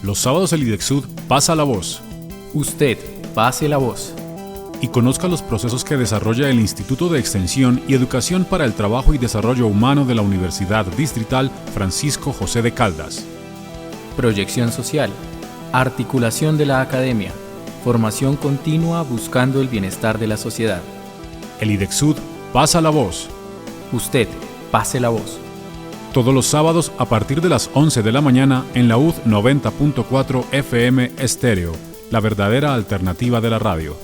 Los sábados el IDEXUD pasa la voz. Usted pase la voz. Y conozca los procesos que desarrolla el Instituto de Extensión y Educación para el Trabajo y Desarrollo Humano de la Universidad Distrital Francisco José de Caldas. Proyección social, articulación de la academia, formación continua buscando el bienestar de la sociedad. El IDEXUD pasa la voz. Usted pase la voz. Todos los sábados a partir de las 11 de la mañana en la UD 90.4 FM Estéreo, la verdadera alternativa de la radio.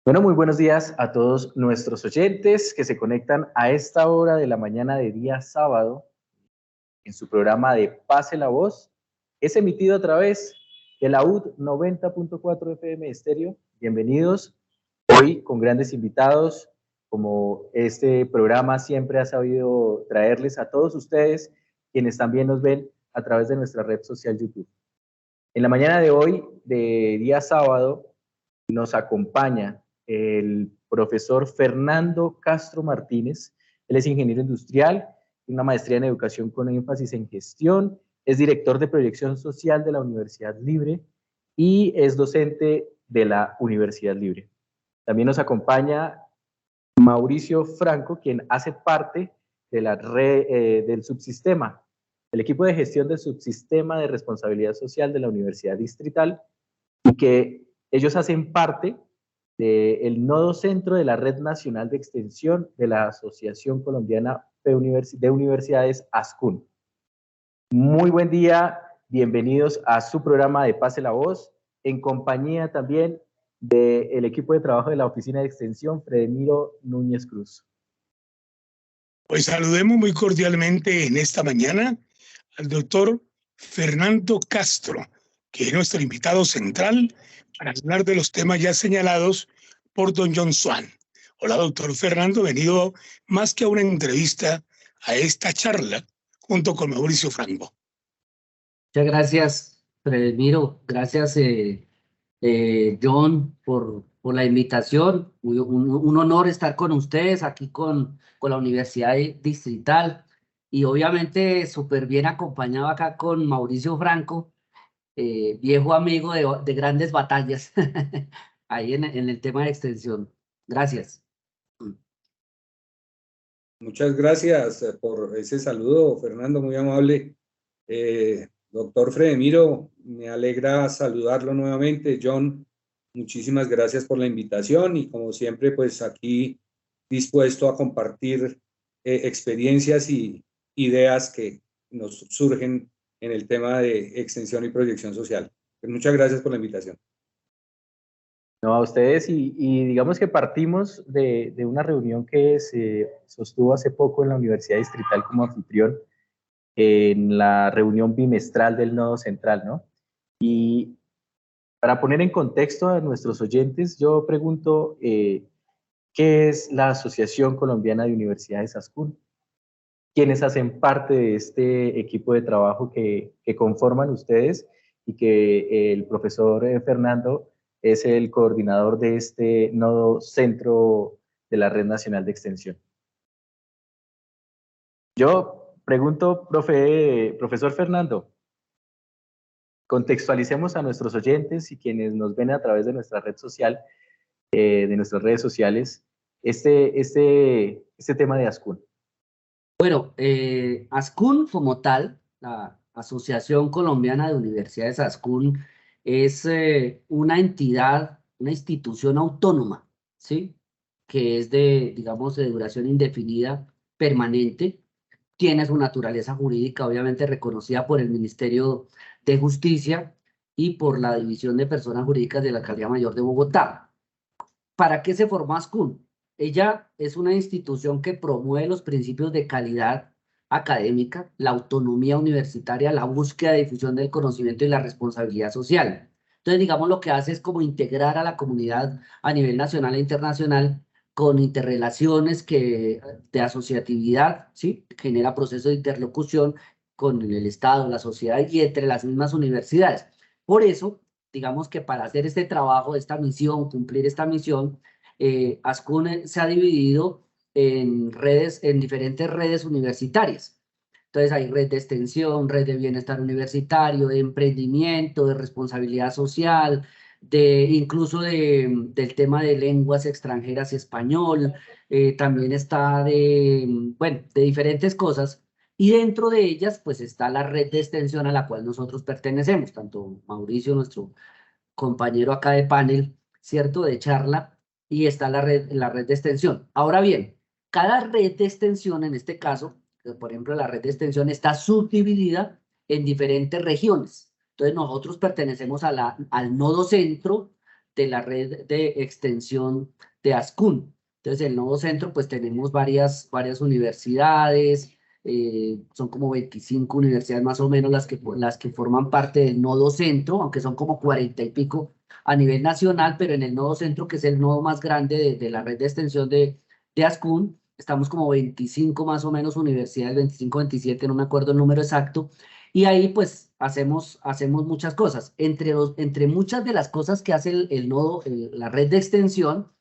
Bueno, muy buenos días a todos nuestros oyentes que se conectan a esta hora de la mañana de día sábado en su programa de Pase la Voz. Es emitido a través de la UD 90.4 FM Estéreo. Bienvenidos. Hoy con grandes invitados, como este programa siempre ha sabido traerles a todos ustedes, quienes también nos ven a través de nuestra red social YouTube. En la mañana de hoy, de día sábado, nos acompaña el profesor Fernando Castro Martínez. Él es ingeniero industrial, tiene una maestría en educación con énfasis en gestión, es director de proyección social de la Universidad Libre y es docente de la Universidad Libre. También nos acompaña Mauricio Franco, quien hace parte de la red, del subsistema, el equipo de gestión del subsistema de responsabilidad social de la Universidad Distrital, y que ellos hacen parte del nodo centro de la Red Nacional de Extensión de la Asociación Colombiana de Universidades, ASCUN. Muy buen día, bienvenidos a su programa de Pase la Voz, en compañía también del equipo de trabajo de la Oficina de Extensión, Fredemiro Núñez Cruz. Pues saludemos muy cordialmente en esta mañana al doctor Fernando Castro, que es nuestro invitado central para hablar de los temas ya señalados por don John Swan. Hola, doctor Fernando, venido más que a una entrevista a esta charla junto con Mauricio Franco. Muchas gracias, Fredemiro. Gracias, John, por la invitación. Un honor estar con ustedes aquí con la Universidad Distrital y obviamente súper bien acompañado acá con Mauricio Franco, viejo amigo de grandes batallas ahí en el tema de extensión. Gracias. Muchas gracias por ese saludo, Fernando, muy amable. Doctor Fredemiro, me alegra saludarlo nuevamente. John, muchísimas gracias por la invitación y como siempre, pues aquí dispuesto a compartir experiencias y ideas que nos surgen en el tema de extensión y proyección social. Pues muchas gracias por la invitación. No, a ustedes y digamos que partimos de una reunión que se sostuvo hace poco en la Universidad Distrital como anfitrión, en la reunión bimestral del Nodo Central, ¿no? Y para poner en contexto a nuestros oyentes, yo pregunto, ¿qué es la Asociación Colombiana de Universidades, ASCUN? ¿Quiénes hacen parte de este equipo de trabajo que conforman ustedes y que el profesor Fernando es el coordinador de este nodo centro de la Red Nacional de Extensión? Yo pregunto, profesor Fernando, contextualicemos a nuestros oyentes y quienes nos ven a través de nuestra red social, de nuestras redes sociales, este tema de ASCUN. Bueno, ASCUN como tal, la Asociación Colombiana de Universidades ASCUN, es una entidad, una institución autónoma, ¿sí? Que es digamos, de duración indefinida, permanente. Tiene su naturaleza jurídica, obviamente reconocida por el Ministerio de Justicia y por la División de Personas Jurídicas de la Alcaldía Mayor de Bogotá. ¿Para qué se formó ASCUN? Ella es una institución que promueve los principios de calidad académica, la autonomía universitaria, la búsqueda de difusión del conocimiento y la responsabilidad social. Entonces, digamos, lo que hace es como integrar a la comunidad a nivel nacional e internacional con interrelaciones de asociatividad, ¿sí? Genera procesos de interlocución con el Estado, la sociedad y entre las mismas universidades. Por eso, digamos que para hacer este trabajo, esta misión, cumplir esta misión, ASCUN se ha dividido en redes, en diferentes redes universitarias. Entonces hay red de extensión, red de bienestar universitario, de emprendimiento, de responsabilidad social, incluso del tema de lenguas extranjeras y español, también está bueno, de diferentes cosas. Y dentro de ellas, pues está la red de extensión a la cual nosotros pertenecemos, tanto Mauricio, nuestro compañero acá de panel, ¿cierto? De charla, y está la red de extensión. Ahora bien, cada red de extensión, en este caso, por ejemplo, la red de extensión está subdividida en diferentes regiones. Entonces, nosotros pertenecemos al nodo centro de la red de extensión de ASCUN. Entonces, el nodo centro, pues tenemos varias universidades, son como 25 universidades más o menos las que forman parte del nodo centro, aunque son como 40 y pico a nivel nacional, pero en el nodo centro, que es el nodo más grande de la red de extensión de ASCUN, estamos como 25 más o menos universidades, 25, 27, no me acuerdo el número exacto, y ahí pues hacemos muchas cosas. Entre muchas de las cosas que hace el nodo, la red de extensión,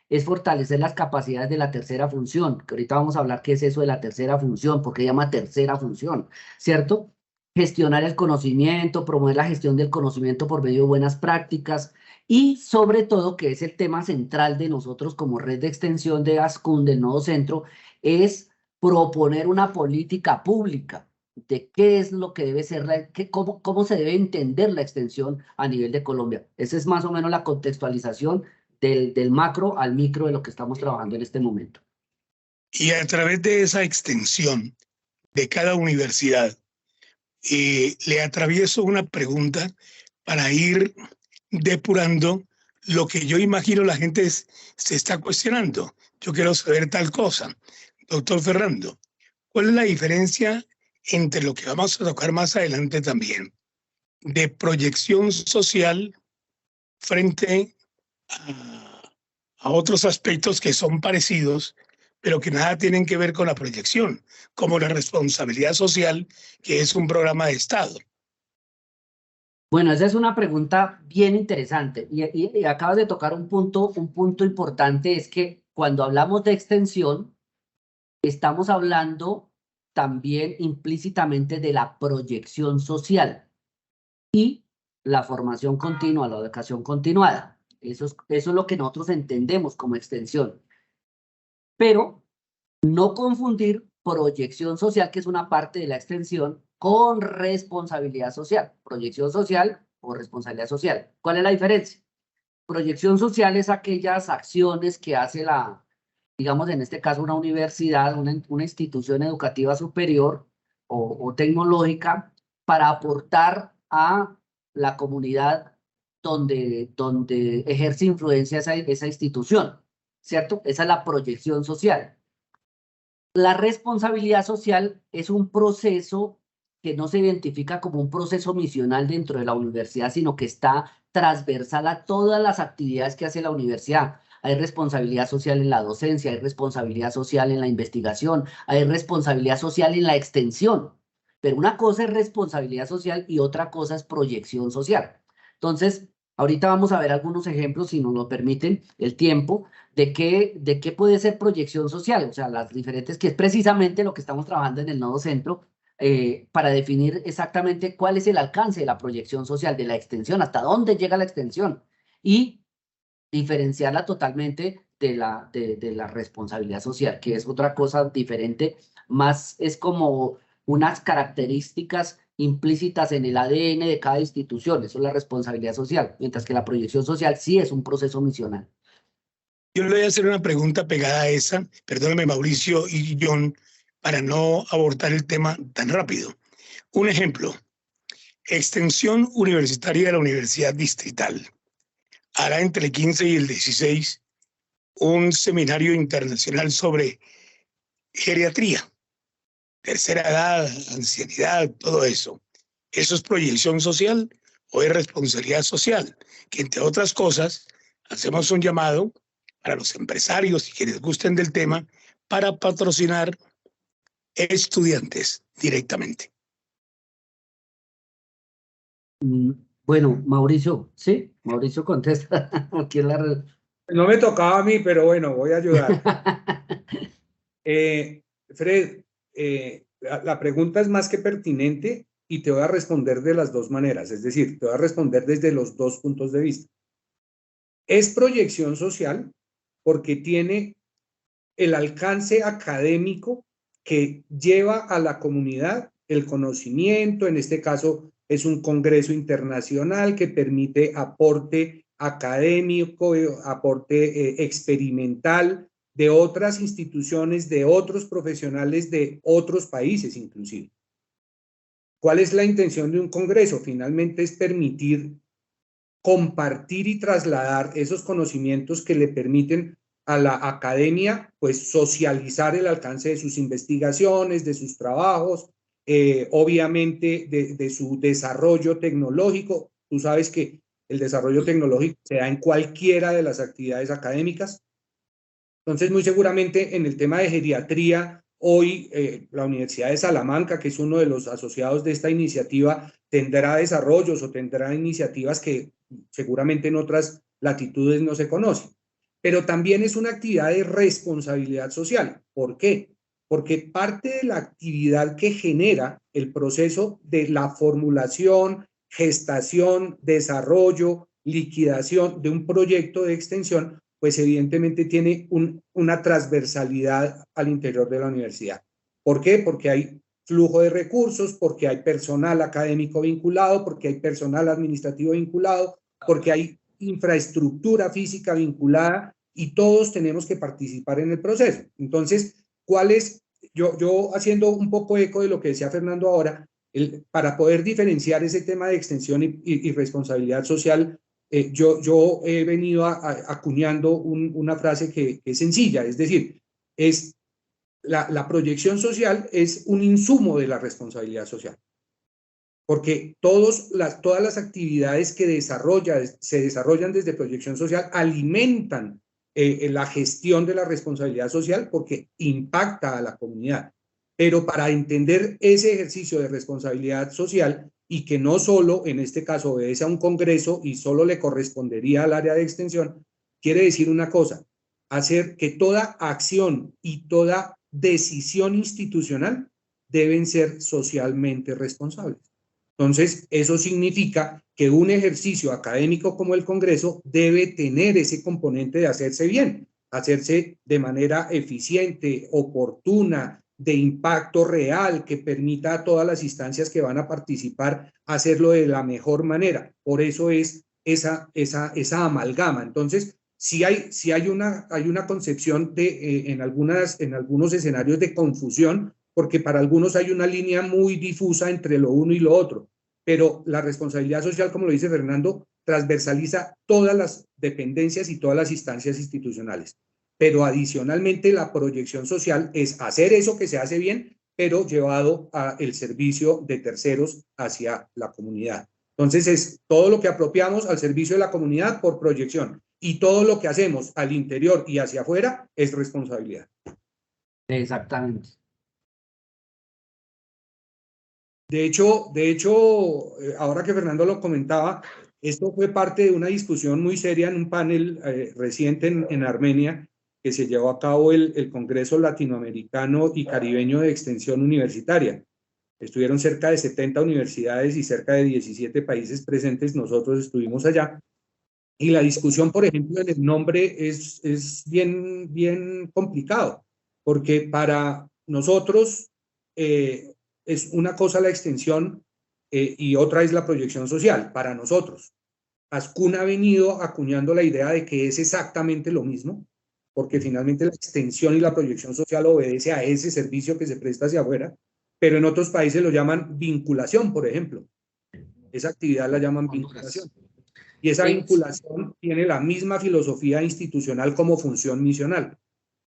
es fortalecer las capacidades de la tercera función, que ahorita vamos a hablar qué es eso de la tercera función, por qué se llama tercera función, ¿cierto? Gestionar el conocimiento, promover la gestión del conocimiento por medio de buenas prácticas y sobre todo, que es el tema central de nosotros como red de extensión de ASCUN, del nodo centro, es proponer una política pública de qué es lo que debe ser, cómo se debe entender la extensión a nivel de Colombia. Esa es más o menos la contextualización del macro al micro de lo que estamos trabajando en este momento. Y a través de esa extensión de cada universidad, le atravieso una pregunta para ir depurando lo que yo imagino la gente se está cuestionando. Yo quiero saber tal cosa. Doctor Fernando, ¿cuál es la diferencia entre lo que vamos a tocar más adelante también de proyección social frente a otros aspectos que son parecidos, pero que nada tienen que ver con la proyección, como la responsabilidad social, que es un programa de Estado? Bueno, esa es una pregunta bien interesante y acabas de tocar un punto importante, es que cuando hablamos de extensión, estamos hablando también implícitamente de la proyección social y la formación continua, la educación continuada. Eso es lo que nosotros entendemos como extensión. Pero no confundir proyección social, que es una parte de la extensión, con responsabilidad social. Proyección social o responsabilidad social. ¿Cuál es la diferencia? Proyección social es aquellas acciones que hace digamos en este caso una universidad, una institución educativa superior o tecnológica para aportar a la comunidad donde ejerce influencia esa institución, ¿cierto? Esa es la proyección social. La responsabilidad social es un proceso que no se identifica como un proceso misional dentro de la universidad, sino que está transversal a todas las actividades que hace la universidad. Hay responsabilidad social en la docencia, hay responsabilidad social en la investigación, hay responsabilidad social en la extensión. Pero una cosa es responsabilidad social y otra cosa es proyección social. Entonces, ahorita vamos a ver algunos ejemplos, si nos lo permiten el tiempo, de qué puede ser proyección social, o sea, las diferentes, que es precisamente lo que estamos trabajando en el nodo centro, para definir exactamente cuál es el alcance de la proyección social, de la extensión, hasta dónde llega la extensión, y diferenciarla totalmente de la responsabilidad social, que es otra cosa diferente, más es como unas características implícitas en el ADN de cada institución, eso es la responsabilidad social, mientras que la proyección social sí es un proceso misional. Yo le voy a hacer una pregunta pegada a esa, perdónenme Mauricio y John, para no abortar el tema tan rápido. Un ejemplo, extensión universitaria de la Universidad Distrital hará entre el 15 y el 16 un seminario internacional sobre geriatría, tercera edad, ancianidad, todo eso. ¿Eso es proyección social o es responsabilidad social? Que entre otras cosas, hacemos un llamado para los empresarios y quienes gusten del tema para patrocinar estudiantes directamente. Bueno, Mauricio, ¿sí? Mauricio contesta. Aquí es No me tocaba a mí, pero bueno, voy a ayudar. Fred, la pregunta es más que pertinente y te voy a responder de las dos maneras, es decir, te voy a responder desde los dos puntos de vista. Es proyección social porque tiene el alcance académico que lleva a la comunidad el conocimiento, en este caso es un congreso internacional que permite aporte académico, aporte experimental de otras instituciones, de otros profesionales de otros países inclusive. ¿Cuál es la intención de un congreso? Finalmente es permitir compartir y trasladar esos conocimientos que le permiten a la academia, pues, socializar el alcance de sus investigaciones, de sus trabajos, obviamente de su desarrollo tecnológico. Tú sabes que el desarrollo tecnológico se da en cualquiera de las actividades académicas. Entonces, muy seguramente en el tema de geriatría, hoy la Universidad de Salamanca, que es uno de los asociados de esta iniciativa, tendrá desarrollos o tendrá iniciativas que seguramente en otras latitudes no se conocen. Pero también es una actividad de responsabilidad social. ¿Por qué? Porque parte de la actividad que genera el proceso de la formulación, gestación, desarrollo, liquidación de un proyecto de extensión, pues evidentemente tiene una transversalidad al interior de la universidad. ¿Por qué? Porque hay flujo de recursos, porque hay personal académico vinculado, porque hay personal administrativo vinculado, porque hay infraestructura física vinculada y todos tenemos que participar en el proceso. Entonces, ¿cuál es? Yo haciendo un poco eco de lo que decía Fernando ahora, para poder diferenciar ese tema de extensión y responsabilidad social, yo he venido acuñando una frase que es sencilla, es decir, es la proyección social es un insumo de la responsabilidad social. Porque todas las actividades que se desarrollan desde proyección social alimentan la gestión de la responsabilidad social porque impacta a la comunidad. Pero para entender ese ejercicio de responsabilidad social y que no solo en este caso obedece a un congreso y solo le correspondería al área de extensión, quiere decir una cosa, hacer que toda acción y toda decisión institucional deben ser socialmente responsables. Entonces, eso significa que un ejercicio académico como el Congreso debe tener ese componente de hacerse bien, hacerse de manera eficiente, oportuna, de impacto real, que permita a todas las instancias que van a participar hacerlo de la mejor manera. Por eso es esa amalgama. Entonces, sí hay una concepción en algunos escenarios de confusión, porque para algunos hay una línea muy difusa entre lo uno y lo otro, pero la responsabilidad social, como lo dice Fernando, transversaliza todas las dependencias y todas las instancias institucionales. Pero adicionalmente la proyección social es hacer eso que se hace bien, pero llevado al servicio de terceros hacia la comunidad. Entonces es todo lo que apropiamos al servicio de la comunidad por proyección y todo lo que hacemos al interior y hacia afuera es responsabilidad. Exactamente. De hecho, ahora que Fernando lo comentaba, esto fue parte de una discusión muy seria en un panel reciente en Armenia, que se llevó a cabo el Congreso Latinoamericano y Caribeño de Extensión Universitaria. Estuvieron cerca de 70 universidades y cerca de 17 países presentes, nosotros estuvimos allá. Y la discusión, por ejemplo, en el nombre es bien complicado, porque para nosotros es una cosa la extensión y otra es la proyección social, para nosotros. Ascun ha venido acuñando la idea de que es exactamente lo mismo, porque finalmente la extensión y la proyección social obedece a ese servicio que se presta hacia afuera, pero en otros países lo llaman vinculación, por ejemplo. Esa actividad la llaman vinculación. Y esa vinculación tiene la misma filosofía institucional como función misional.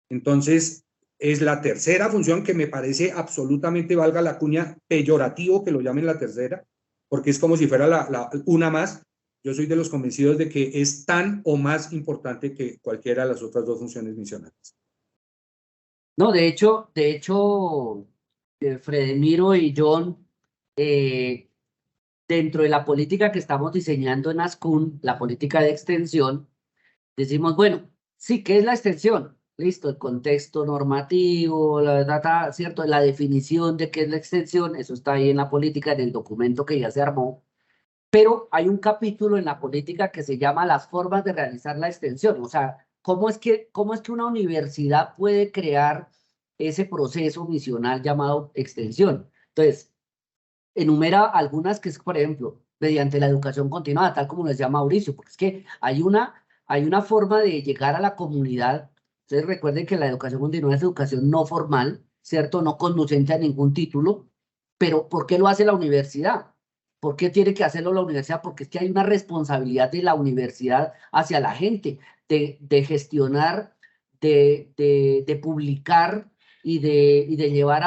Entonces, es la tercera función que me parece absolutamente, valga la cuña, peyorativo que lo llamen la tercera, porque es como si fuera una más. Yo soy de los convencidos de que es tan o más importante que cualquiera de las otras dos funciones misionales. No, de hecho, Fredemiro y John, dentro de la política que estamos diseñando en Ascun, la política de extensión, decimos, bueno, sí, ¿qué es la extensión? Listo, el contexto normativo, la data, ¿cierto? La definición de qué es la extensión, eso está ahí en la política, en el documento que ya se armó. Pero hay un capítulo en la política que se llama las formas de realizar la extensión. O sea, cómo es que una universidad puede crear ese proceso misional llamado extensión? Entonces, enumera algunas que es, por ejemplo, mediante la educación continuada, tal como lo decía Mauricio, porque es que hay una forma de llegar a la comunidad. Ustedes recuerden que la educación continua es educación no formal, ¿cierto? No conducente a ningún título, pero ¿por qué lo hace la universidad? ¿Por qué tiene que hacerlo la universidad? Porque es que hay una responsabilidad de la universidad hacia la gente, de gestionar, de publicar y de llevar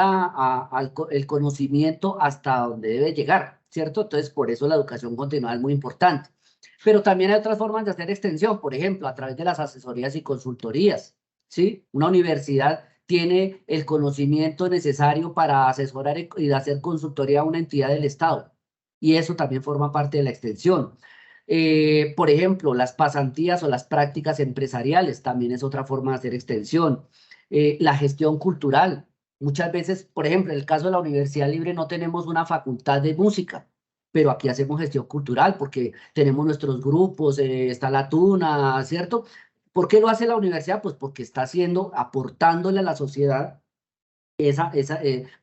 el conocimiento hasta donde debe llegar, ¿cierto? Entonces, por eso la educación continuada es muy importante. Pero también hay otras formas de hacer extensión, por ejemplo, a través de las asesorías y consultorías, ¿sí? Una universidad tiene el conocimiento necesario para asesorar y hacer consultoría a una entidad del Estado, y eso también forma parte de la extensión. Por ejemplo, las pasantías o las prácticas empresariales también es otra forma de hacer extensión. La gestión cultural. Muchas veces, por ejemplo, en el caso de la Universidad Libre no tenemos una facultad de música, pero aquí hacemos gestión cultural porque tenemos nuestros grupos, está la Tuna, ¿cierto? ¿Por qué lo hace la universidad? Pues porque está aportándole a la sociedad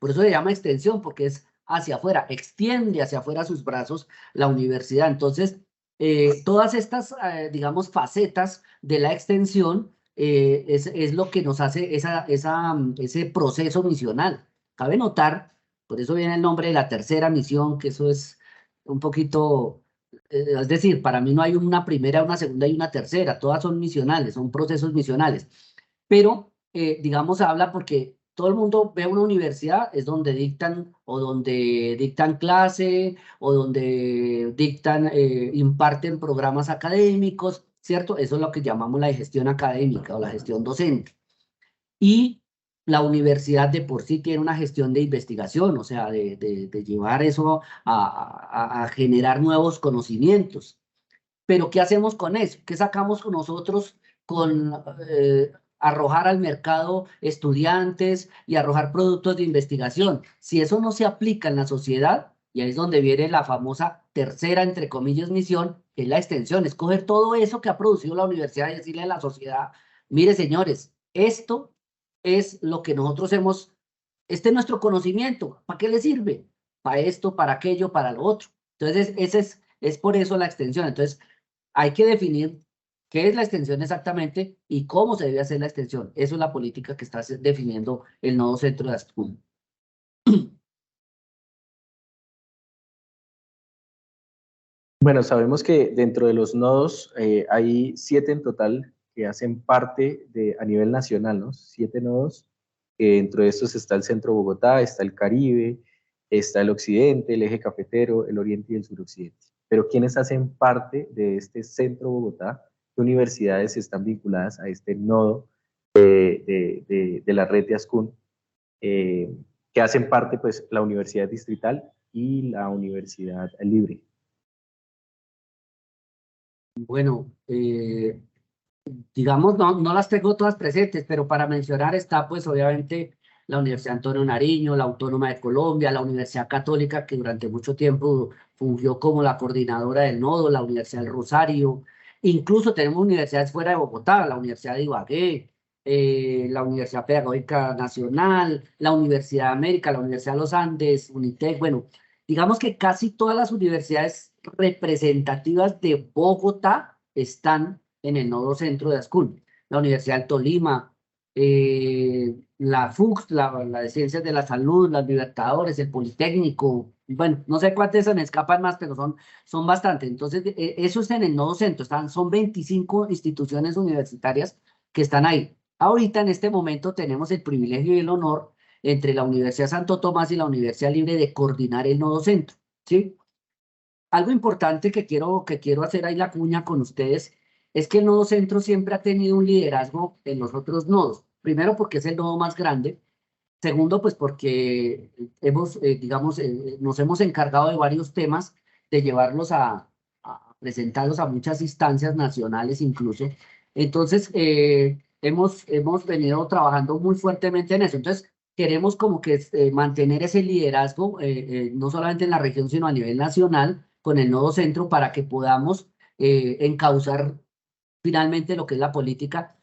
por eso se llama extensión, porque es hacia afuera, extiende hacia afuera sus brazos la universidad. Entonces, todas estas, digamos, facetas de la extensión es lo que nos hace ese proceso misional. Cabe notar, por eso viene el nombre de la tercera misión, que eso es un poquito, es decir, para mí no hay una primera, una segunda y una tercera, todas son misionales, son procesos misionales. Pero, digamos, habla porque todo el mundo ve una universidad, es donde dictan clase o donde imparten programas académicos, ¿cierto? Eso es lo que llamamos la gestión académica o la gestión docente. Y la universidad de por sí tiene una gestión de investigación, o sea, de llevar eso a generar nuevos conocimientos. Pero ¿qué hacemos con eso? ¿Qué sacamos nosotros con arrojar al mercado estudiantes y arrojar productos de investigación? Si eso no se aplica en la sociedad, y ahí es donde viene la famosa tercera, entre comillas, misión, que es la extensión, es coger todo eso que ha producido la universidad y decirle a la sociedad, mire señores, esto es lo que nosotros este es nuestro conocimiento, ¿para qué le sirve? Para esto, para aquello, para lo otro. Entonces, es por eso la extensión. Entonces, hay que definir qué es la extensión exactamente y cómo se debe hacer la extensión. Eso es la política que está definiendo el nodo centro de Ascún. Bueno, sabemos que dentro de los nodos hay 7 en total que hacen parte a nivel nacional, ¿no? 7 nodos. Dentro de estos está el centro Bogotá, está el Caribe, está el occidente, el eje cafetero, el oriente y el suroccidente. Pero ¿quiénes hacen parte de este centro Bogotá? ¿Qué universidades están vinculadas a este nodo de la red de Ascún? Que hacen parte, pues, la Universidad Distrital y la Universidad Libre. Bueno, digamos, no las tengo todas presentes, pero para mencionar está, pues, obviamente, la Universidad Antonio Nariño, la Autónoma de Colombia, la Universidad Católica, que durante mucho tiempo fungió como la coordinadora del nodo, la Universidad del Rosario. Incluso tenemos universidades fuera de Bogotá, la Universidad de Ibagué, la Universidad Pedagógica Nacional, la Universidad de América, la Universidad de los Andes, UNITEC. Bueno, digamos que casi todas las universidades representativas de Bogotá están en el nodo centro de Ascún. La Universidad del Tolima, la FUCS, la de Ciencias de la Salud, las Libertadores, el Politécnico, bueno, no sé cuántas se me escapan más, pero son bastantes. Entonces, eso está en el nodo centro, son 25 instituciones universitarias que están ahí. Ahorita, en este momento, tenemos el privilegio y el honor entre la Universidad Santo Tomás y la Universidad Libre de coordinar el nodo centro, ¿sí? Algo importante que quiero hacer ahí la cuña con ustedes es que el nodo centro siempre ha tenido un liderazgo en los otros nodos. Primero, porque es el nodo más grande. Segundo, pues porque nos hemos encargado de varios temas, de llevarlos a presentarlos a muchas instancias nacionales incluso. Entonces, hemos venido trabajando muy fuertemente en eso. Entonces, queremos como que mantener ese liderazgo, no solamente en la región, sino a nivel nacional, con el nodo centro, para que podamos encauzar finalmente lo que es la política,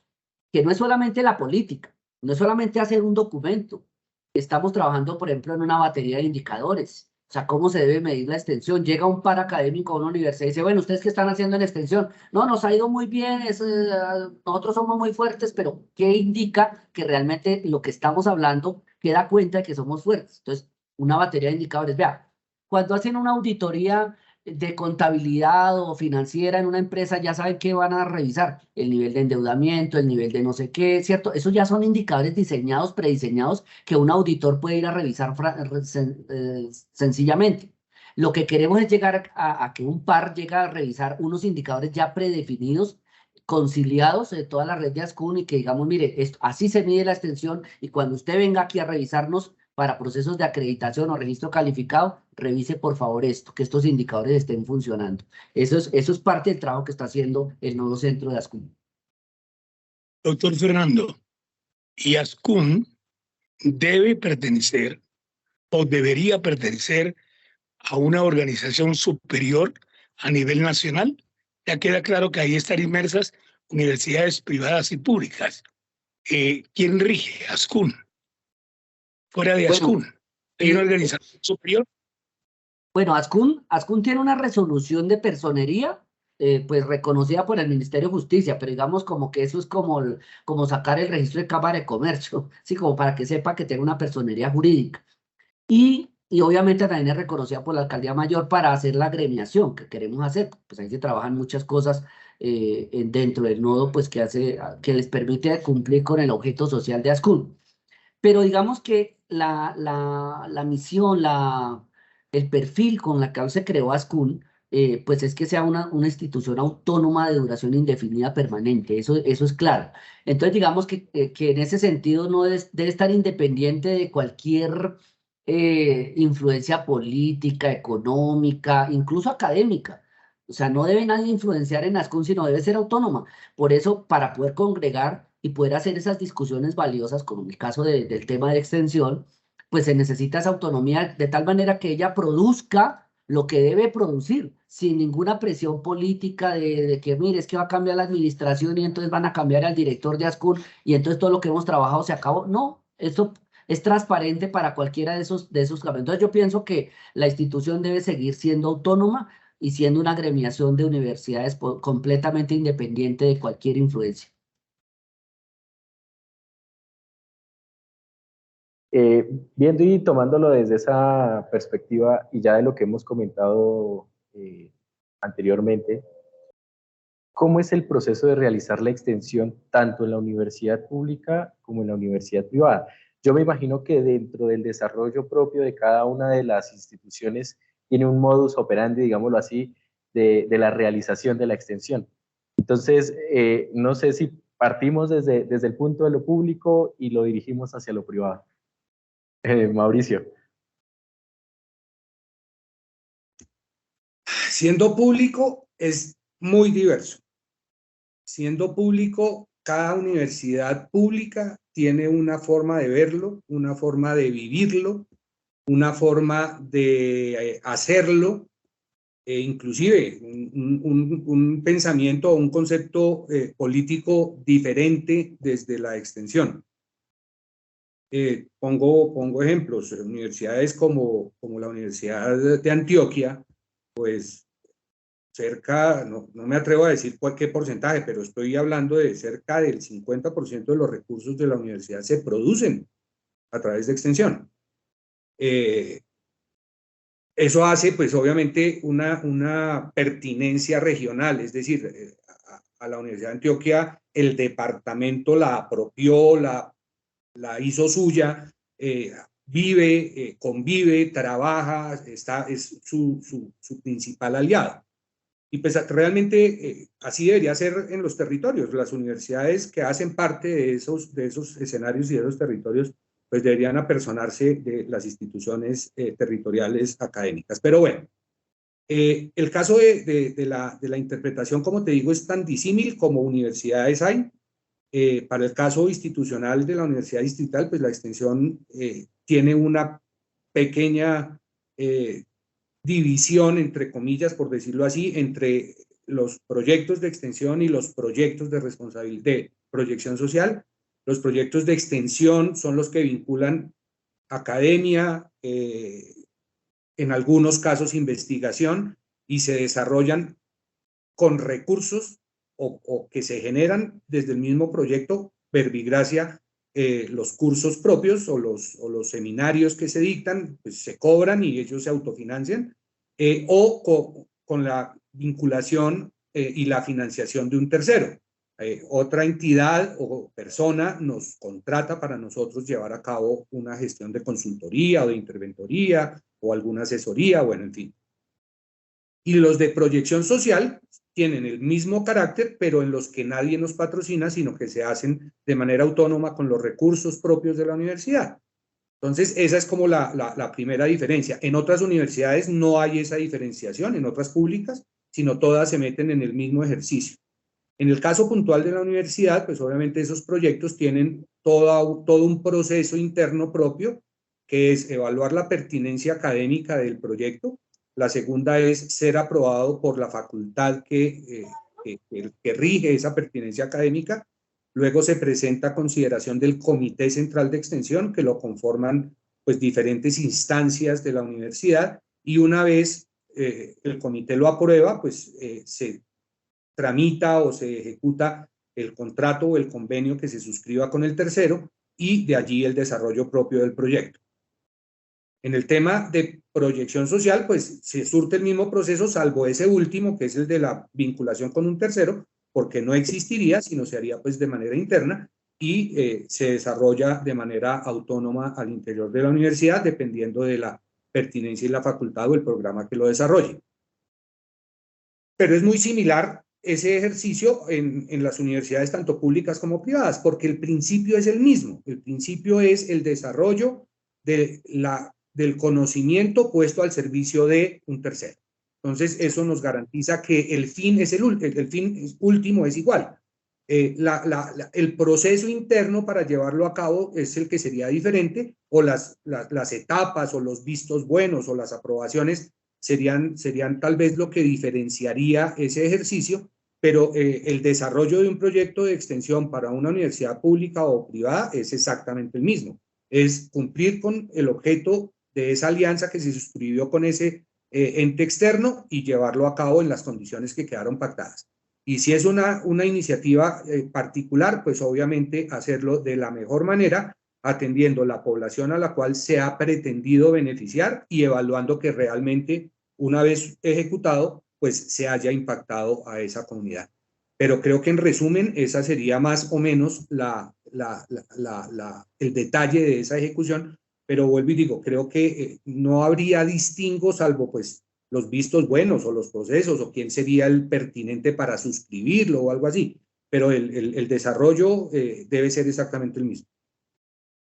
que no es solamente la política, no es solamente hacer un documento. Estamos trabajando, por ejemplo, en una batería de indicadores. O sea, cómo se debe medir la extensión. Llega un par académico a una universidad y dice, bueno, ¿ustedes qué están haciendo en extensión? No, nos ha ido muy bien, nosotros somos muy fuertes, pero ¿qué indica que realmente lo que estamos hablando que da cuenta de que somos fuertes? Entonces, una batería de indicadores. Vea, cuando hacen una auditoría de contabilidad o financiera en una empresa, ya saben que van a revisar el nivel de endeudamiento, el nivel de no sé qué, ¿cierto? Esos ya son indicadores diseñados, prediseñados, que un auditor puede ir a revisar sencillamente. Lo que queremos es llegar a que un par llegue a revisar unos indicadores ya predefinidos, conciliados de toda la red de Ascun, y que digamos, mire, así se mide la extensión, y cuando usted venga aquí a revisarnos para procesos de acreditación o registro calificado, revise por favor esto, que estos indicadores estén funcionando. Eso es parte del trabajo que está haciendo el nodo centro de Ascun. Doctor Fernando, ¿y Ascun debe pertenecer o debería pertenecer a una organización superior a nivel nacional? Ya queda claro que ahí están inmersas universidades privadas y públicas. ¿Quién rige Ascun? Fuera de Ascun, ¿hay una organización superior? Bueno, Ascun tiene una resolución de personería, pues reconocida por el Ministerio de Justicia, pero digamos como que eso es como sacar el registro de Cámara de Comercio, sí, como para que sepa que tiene una personería jurídica. Y obviamente también es reconocida por la Alcaldía Mayor para hacer la agremiación que queremos hacer. Pues ahí se trabajan muchas cosas dentro del nodo, pues que les permite cumplir con el objeto social de Ascun. Pero digamos que la misión, el perfil con la que se creó Ascun, pues es que sea una institución autónoma de duración indefinida permanente, eso es claro. Entonces digamos que en ese sentido no debe estar independiente de cualquier influencia política, económica, incluso académica. O sea, no debe nadie influenciar en Ascun, sino debe ser autónoma. Por eso, para poder congregar y poder hacer esas discusiones valiosas, como en el caso del tema de extensión, pues se necesita esa autonomía de tal manera que ella produzca lo que debe producir, sin ninguna presión política de que, mire, es que va a cambiar la administración y entonces van a cambiar al director de Ascun y entonces todo lo que hemos trabajado se acabó. No, esto es transparente para cualquiera de esos cambios. Entonces yo pienso que la institución debe seguir siendo autónoma y siendo una agremiación de universidades completamente independiente de cualquier influencia. Viendo y tomándolo desde esa perspectiva y ya de lo que hemos comentado anteriormente, ¿cómo es el proceso de realizar la extensión tanto en la universidad pública como en la universidad privada? Yo me imagino que dentro del desarrollo propio de cada una de las instituciones tiene un modus operandi, digámoslo así, de la realización de la extensión. Entonces, no sé si partimos desde el punto de lo público y lo dirigimos hacia lo privado. Mauricio. Siendo público es muy diverso. Siendo público, cada universidad pública tiene una forma de verlo, una forma de vivirlo, una forma de hacerlo, inclusive un pensamiento o un concepto político diferente desde la extensión. Pongo ejemplos, universidades como la Universidad de Antioquia, pues cerca, no me atrevo a decir qué porcentaje, pero estoy hablando de cerca del 50% de los recursos de la universidad se producen a través de extensión. Eso hace, pues obviamente, una pertinencia regional, es decir, a la Universidad de Antioquia el departamento la apropió, la hizo suya, vive, convive, trabaja, es su principal aliado. Y pues realmente así debería ser en los territorios. Las universidades que hacen parte de esos escenarios y de esos territorios, pues deberían apersonarse de las instituciones territoriales académicas. Pero bueno, el caso de la interpretación, como te digo, es tan disímil como universidades hay. Para el caso institucional de la Universidad Distrital, pues la extensión tiene una pequeña división, entre comillas, por decirlo así, entre los proyectos de extensión y los proyectos de responsabilidad de proyección social. Los proyectos de extensión son los que vinculan academia, en algunos casos investigación, y se desarrollan con recursos o que se generan desde el mismo proyecto, verbigracia, los cursos propios o los seminarios que se dictan, pues se cobran y ellos se autofinancian, con la vinculación y la financiación de un tercero. Otra entidad o persona nos contrata para nosotros llevar a cabo una gestión de consultoría o de interventoría o alguna asesoría, bueno, en fin. Y los de proyección social tienen el mismo carácter, pero en los que nadie nos patrocina, sino que se hacen de manera autónoma con los recursos propios de la universidad. Entonces, esa es como la primera diferencia. En otras universidades no hay esa diferenciación, en otras públicas, sino todas se meten en el mismo ejercicio. En el caso puntual de la universidad, pues obviamente esos proyectos tienen todo un proceso interno propio, que es evaluar la pertinencia académica del proyecto. La segunda es ser aprobado por la facultad que rige esa pertinencia académica. Luego se presenta a consideración del Comité Central de Extensión, que lo conforman pues diferentes instancias de la universidad, y una vez el comité lo aprueba, pues se tramita o se ejecuta el contrato o el convenio que se suscriba con el tercero, y de allí el desarrollo propio del proyecto. En el tema de proyección social, pues se surte el mismo proceso, salvo ese último, que es el de la vinculación con un tercero, porque no existiría, sino se haría pues de manera interna, y se desarrolla de manera autónoma al interior de la universidad, dependiendo de la pertinencia y la facultad o el programa que lo desarrolle. Pero es muy similar ese ejercicio en las universidades tanto públicas como privadas, porque el principio es el mismo. El principio es el desarrollo del conocimiento puesto al servicio de un tercero. Entonces, eso nos garantiza que el fin último es igual. El proceso interno para llevarlo a cabo es el que sería diferente, o las etapas o los vistos buenos o las aprobaciones serían tal vez lo que diferenciaría ese ejercicio, pero el desarrollo de un proyecto de extensión para una universidad pública o privada es exactamente el mismo. Es cumplir con el objeto de esa alianza que se suscribió con ese ente externo y llevarlo a cabo en las condiciones que quedaron pactadas. Y si es una iniciativa particular, pues obviamente hacerlo de la mejor manera, atendiendo la población a la cual se ha pretendido beneficiar y evaluando que realmente, una vez ejecutado, pues se haya impactado a esa comunidad. Pero creo que en resumen, esa sería más o menos el detalle de esa ejecución. Pero vuelvo y digo, creo que no habría distingo, salvo pues los vistos buenos o los procesos o quién sería el pertinente para suscribirlo o algo así. Pero el desarrollo debe ser exactamente el mismo.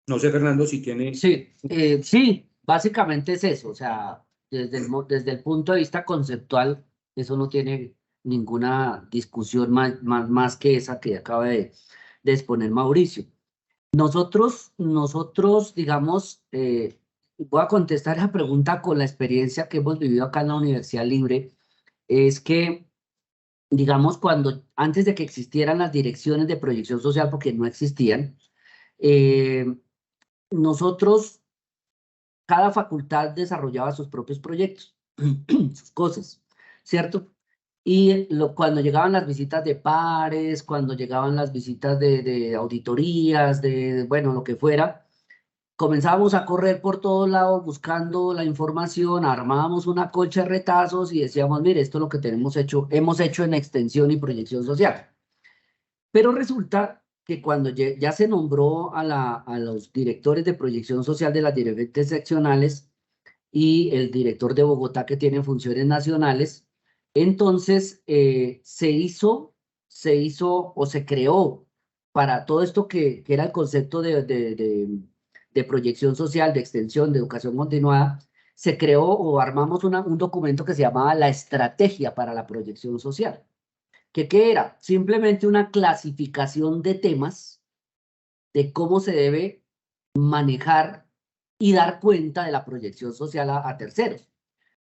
No sé, Fernando, si tiene... Sí, básicamente es eso. O sea, desde el punto de vista conceptual, eso no tiene ninguna discusión más que esa que acaba de exponer Mauricio. Nosotros, digamos, voy a contestar esa pregunta con la experiencia que hemos vivido acá en la Universidad Libre, es que, digamos, antes de que existieran las direcciones de proyección social, porque no existían, nosotros, cada facultad desarrollaba sus propios proyectos, sus cosas, ¿cierto? Y cuando llegaban las visitas de pares, cuando llegaban las visitas de auditorías, bueno, lo que fuera, comenzábamos a correr por todos lados buscando la información, armábamos una colcha de retazos y decíamos, mire, esto es lo que hemos hecho en extensión y proyección social. Pero resulta que cuando ya se nombró a los directores de proyección social de las diferentes seccionales y el director de Bogotá que tiene funciones nacionales, entonces se hizo o se creó para todo esto que era el concepto de proyección social, de extensión, de educación continuada, se creó o armamos un documento que se llamaba la Estrategia para la Proyección Social. ¿Qué era? Simplemente una clasificación de temas de cómo se debe manejar y dar cuenta de la proyección social a terceros.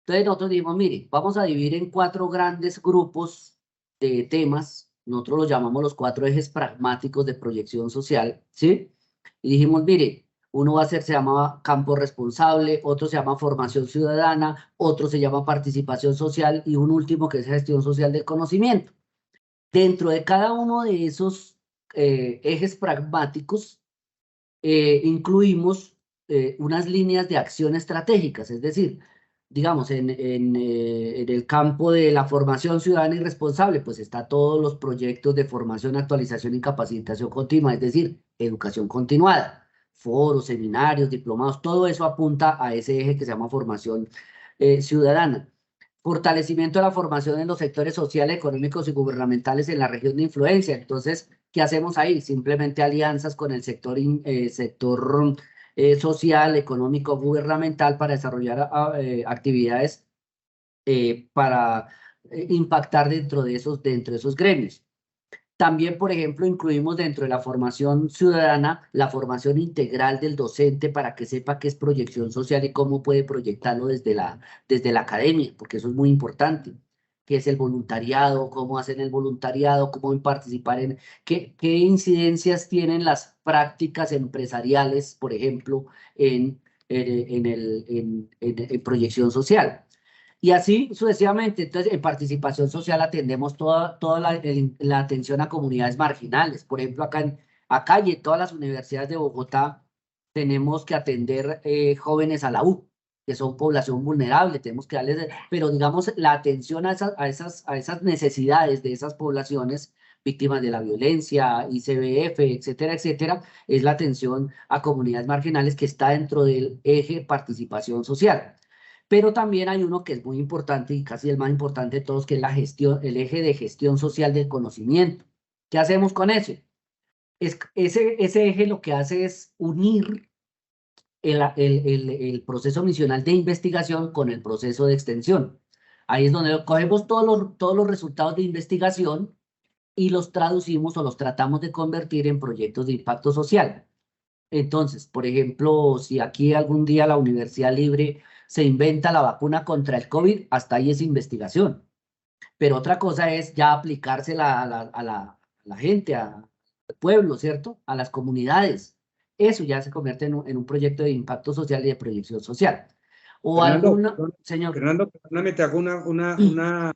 Entonces nosotros dijimos, mire, vamos a dividir en 4 grandes grupos de temas, nosotros los llamamos los 4 ejes pragmáticos de proyección social, ¿sí? Y dijimos, mire, uno va a ser, se llama campo responsable, otro se llama formación ciudadana, otro se llama participación social y un último que es gestión social del conocimiento. Dentro de cada uno de esos ejes pragmáticos incluimos unas líneas de acción estratégicas, es decir, digamos, en el campo de la formación ciudadana y responsable, pues está todos los proyectos de formación, actualización y capacitación continua, es decir, educación continuada, foros, seminarios, diplomados, todo eso apunta a ese eje que se llama formación ciudadana. Fortalecimiento de la formación en los sectores sociales, económicos y gubernamentales en la región de influencia. Entonces, ¿qué hacemos ahí? Simplemente alianzas con el sector social, económico, gubernamental para desarrollar actividades para impactar dentro de esos gremios. También, por ejemplo, incluimos dentro de la formación ciudadana la formación integral del docente para que sepa qué es proyección social y cómo puede proyectarlo desde la academia, porque eso es muy importante. ¿Qué es el voluntariado? ¿Cómo hacen el voluntariado? ¿Cómo participar en qué incidencias tienen las prácticas empresariales, por ejemplo, en proyección social? Y así sucesivamente. Entonces, en participación social atendemos toda la atención a comunidades marginales. Por ejemplo, acá y en todas las universidades de Bogotá tenemos que atender jóvenes a la U, que son población vulnerable. Tenemos que darles, pero digamos, la atención a esas necesidades de esas poblaciones víctimas de la violencia, ICBF, etcétera, etcétera, es la atención a comunidades marginales que está dentro del eje participación social. Pero también hay uno que es muy importante y casi el más importante de todos, que es la gestión, el eje de gestión social del conocimiento. ¿Qué hacemos con eso? Ese eje lo que hace es unir el proceso misional de investigación con el proceso de extensión. Ahí es donde cogemos todos los resultados de investigación y los traducimos o los tratamos de convertir en proyectos de impacto social. Entonces, por ejemplo, si aquí algún día la Universidad Libre se inventa la vacuna contra el COVID, hasta ahí es investigación. Pero otra cosa es ya aplicársela a la gente, al pueblo, ¿cierto? A las comunidades. Eso ya se convierte en un proyecto de impacto social y de proyección social. O señor. Fernando, perdóname, te hago una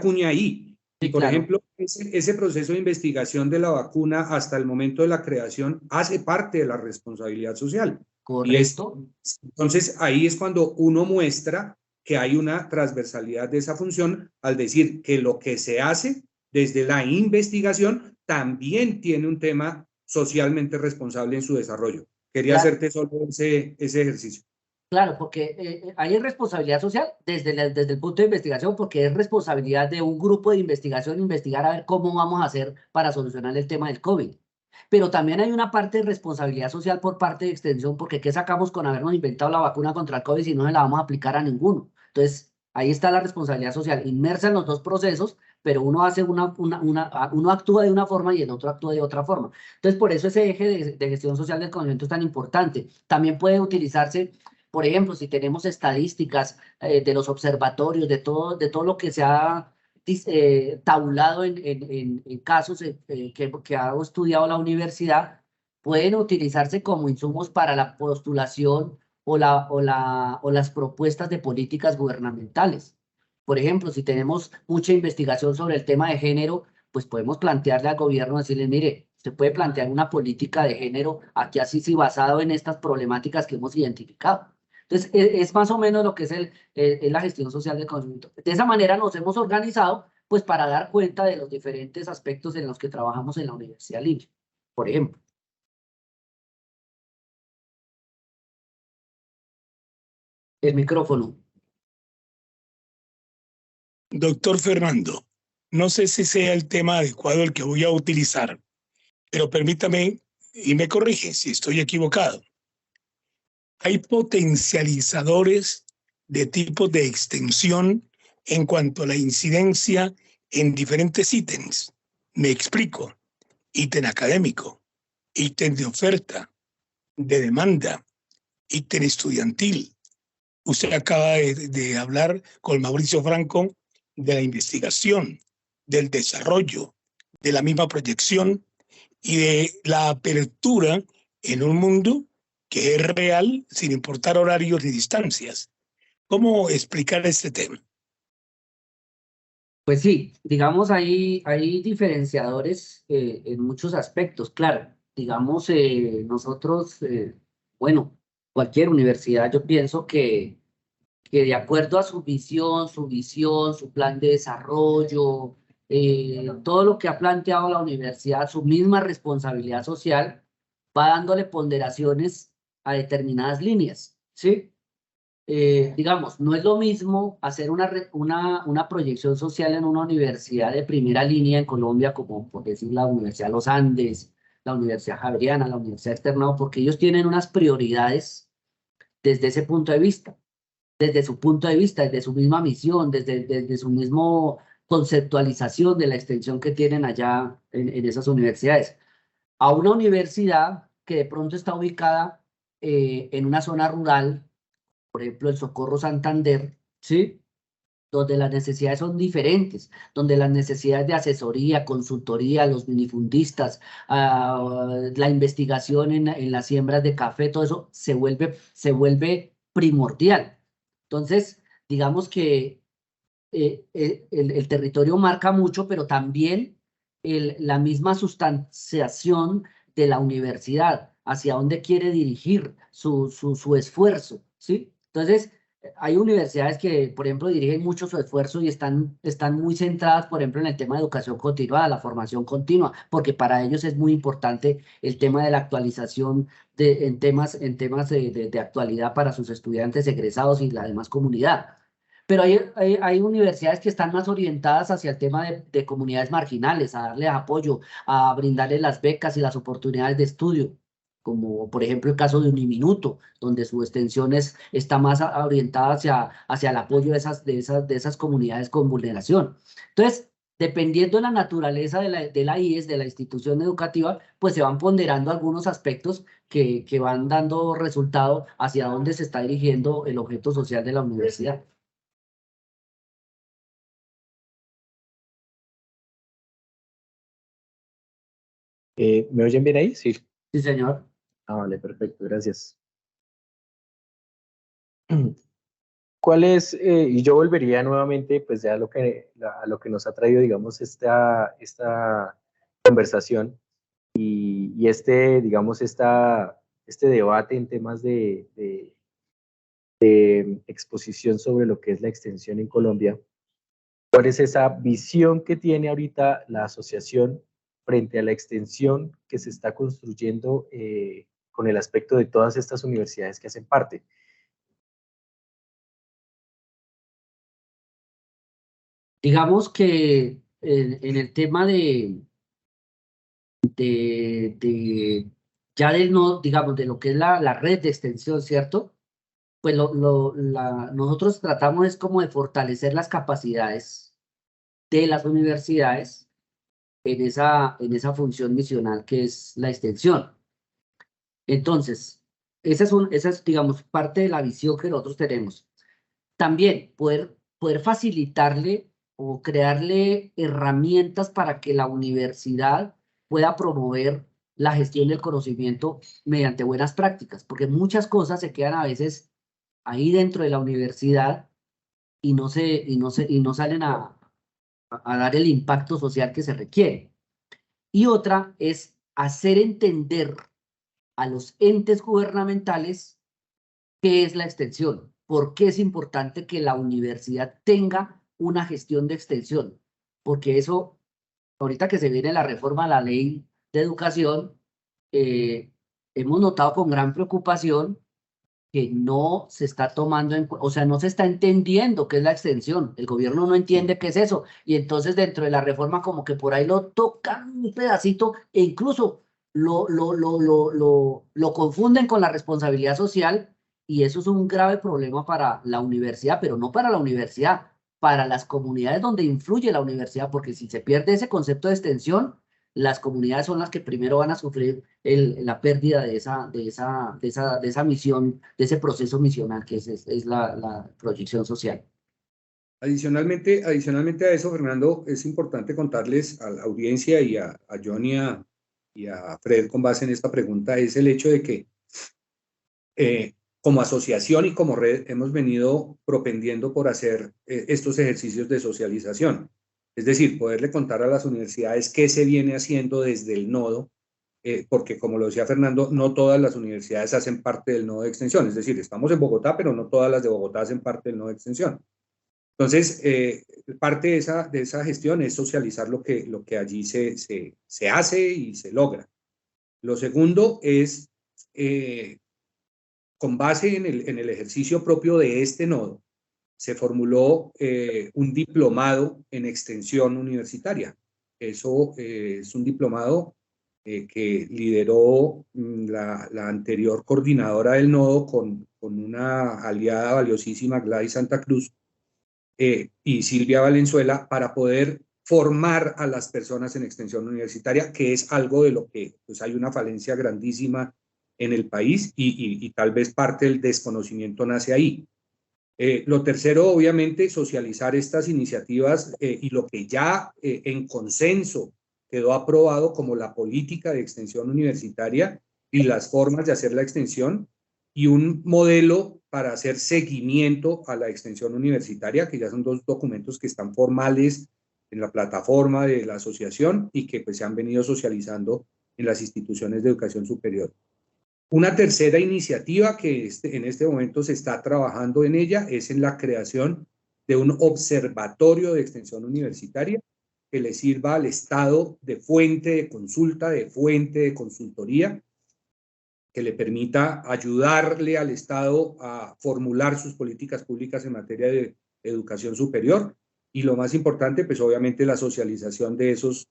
cuña ahí. Sí, por claro. ejemplo, ese proceso de investigación de la vacuna hasta el momento de la creación hace parte de la responsabilidad social. Correcto. Entonces, ahí es cuando uno muestra que hay una transversalidad de esa función al decir que lo que se hace desde la investigación también tiene un tema socialmente responsable en su desarrollo. Quería hacerte solo ese ejercicio. Claro, porque hay responsabilidad social desde el punto de investigación, porque es responsabilidad de un grupo de investigación investigar a ver cómo vamos a hacer para solucionar el tema del COVID. Pero también hay una parte de responsabilidad social por parte de extensión, porque ¿qué sacamos con habernos inventado la vacuna contra el COVID si no se la vamos a aplicar a ninguno? Entonces, ahí está la responsabilidad social, inmersa en los dos procesos, pero uno hace uno actúa de una forma y el otro actúa de otra forma. Entonces, por eso ese eje de gestión social del conocimiento es tan importante. También puede utilizarse, por ejemplo, si tenemos estadísticas de los observatorios, de todo lo que se ha tabulado en casos que ha estudiado la universidad, pueden utilizarse como insumos para la postulación o las propuestas de políticas gubernamentales. Por ejemplo, si tenemos mucha investigación sobre el tema de género, pues podemos plantearle al gobierno, decirle, mire, se puede plantear una política de género aquí así, sí, basado en estas problemáticas que hemos identificado. Entonces, es más o menos lo que es la gestión social del conocimiento. De esa manera nos hemos organizado, pues, para dar cuenta de los diferentes aspectos en los que trabajamos en la Universidad Libre, por ejemplo. El micrófono. Doctor Fernando, no sé si sea el tema adecuado el que voy a utilizar, pero permítame y me corrige si estoy equivocado. Hay potencializadores de tipos de extensión en cuanto a la incidencia en diferentes ítems. Me explico. Ítem académico, ítem de oferta, de demanda, ítem estudiantil. Usted acaba de hablar con Mauricio Franco de la investigación, del desarrollo, de la misma proyección y de la apertura en un mundo que es real sin importar horarios ni distancias. ¿Cómo explicar este tema? Pues sí, digamos, hay diferenciadores en muchos aspectos, claro. Digamos, nosotros, bueno, cualquier universidad, yo pienso que de acuerdo a su visión, su plan de desarrollo, todo lo que ha planteado la universidad, su misma responsabilidad social, va dándole ponderaciones a determinadas líneas, ¿sí? Digamos, no es lo mismo hacer una proyección social en una universidad de primera línea en Colombia, como por decir la Universidad de los Andes, la Universidad Javeriana, la Universidad Externado, porque ellos tienen unas prioridades desde ese punto de vista, desde su punto de vista, desde su misma misión, desde su mismo conceptualización de la extensión que tienen allá en esas universidades. A una universidad que de pronto está ubicada en una zona rural, por ejemplo, el Socorro Santander, ¿sí? Donde las necesidades son diferentes, donde las necesidades de asesoría, consultoría, los minifundistas, la investigación en las siembras de café, todo eso se vuelve primordial. Entonces, digamos que el territorio marca mucho, pero también la misma sustanciación de la universidad, hacia dónde quiere dirigir su esfuerzo, ¿sí? Entonces, hay universidades que, por ejemplo, dirigen mucho su esfuerzo y están muy centradas, por ejemplo, en el tema de educación continuada, la formación continua, porque para ellos es muy importante el tema de la actualización en temas de actualidad para sus estudiantes egresados y la demás comunidad. Pero hay universidades que están más orientadas hacia el tema de comunidades marginales, a darles apoyo, a brindarles las becas y las oportunidades de estudio, como por ejemplo el caso de Uniminuto, donde su extensión está más orientada hacia el apoyo de esas comunidades con vulneración. Entonces, dependiendo de la naturaleza de la IES, de la institución educativa, pues se van ponderando algunos aspectos que van dando resultado hacia dónde se está dirigiendo el objeto social de la universidad. ¿Me oyen bien ahí? Sí. Sí, señor. Ah, vale, perfecto, gracias. ¿Cuál es, y yo volvería nuevamente pues ya a lo que nos ha traído, digamos, esta conversación y digamos, este debate en temas de exposición sobre lo que es la extensión en Colombia? ¿Cuál es esa visión que tiene ahorita la asociación frente a la extensión que se está construyendo con el aspecto de todas estas universidades que hacen parte? Digamos que en el tema ya no, digamos, de lo que es la red de extensión, ¿cierto? Pues nosotros tratamos es como de fortalecer las capacidades de las universidades en esa función misional que es la extensión. Entonces, esa es, digamos, parte de la visión que nosotros tenemos. También poder facilitarle o crearle herramientas para que la universidad pueda promover la gestión del conocimiento mediante buenas prácticas, porque muchas cosas se quedan a veces ahí dentro de la universidad y no salen a dar el impacto social que se requiere. Y otra es hacer entender a los entes gubernamentales qué es la extensión, por qué es importante que la universidad tenga una gestión de extensión, porque eso, ahorita que se viene la reforma a la ley de educación, hemos notado con gran preocupación que no se está tomando o sea, no se está entendiendo qué es la extensión. El gobierno no entiende qué es eso. Y entonces dentro de la reforma como que por ahí lo tocan un pedacito e incluso lo confunden con la responsabilidad social y eso es un grave problema para la universidad, pero no para la universidad, para las comunidades donde influye la universidad, porque si se pierde ese concepto de extensión, las comunidades son las que primero van a sufrir la pérdida de esa misión, de ese proceso misional que es la proyección social. Adicionalmente a eso, Fernando, es importante contarles a la audiencia y a John y a Fred con base en esta pregunta, es el hecho de que como asociación y como red hemos venido propendiendo por hacer estos ejercicios de socialización. Es decir, poderle contar a las universidades qué se viene haciendo desde el nodo, porque como lo decía Fernando, no todas las universidades hacen parte del nodo de extensión. Es decir, estamos en Bogotá, pero no todas las de Bogotá hacen parte del nodo de extensión. Entonces, parte de esa gestión es socializar lo que allí se hace y se logra. Lo segundo es, con base en el ejercicio propio de este nodo, se formuló un diplomado en extensión universitaria. Eso es un diplomado que lideró la anterior coordinadora del nodo con una aliada valiosísima, Gladys Santa Cruz, y Silvia Valenzuela, para poder formar a las personas en extensión universitaria, que es algo de lo que pues, hay una falencia grandísima en el país y tal vez parte del desconocimiento nace ahí. Lo tercero, obviamente, socializar estas iniciativas y lo que ya en consenso quedó aprobado como la política de extensión universitaria y las formas de hacer la extensión y un modelo para hacer seguimiento a la extensión universitaria, que ya son 2 documentos que están formales en la plataforma de la asociación y que pues, se han venido socializando en las instituciones de educación superior. Una tercera iniciativa que en este momento se está trabajando en ella es en la creación de un observatorio de extensión universitaria que le sirva al Estado de fuente de consulta, de fuente de consultoría, que le permita ayudarle al Estado a formular sus políticas públicas en materia de educación superior y lo más importante, pues obviamente la socialización de esos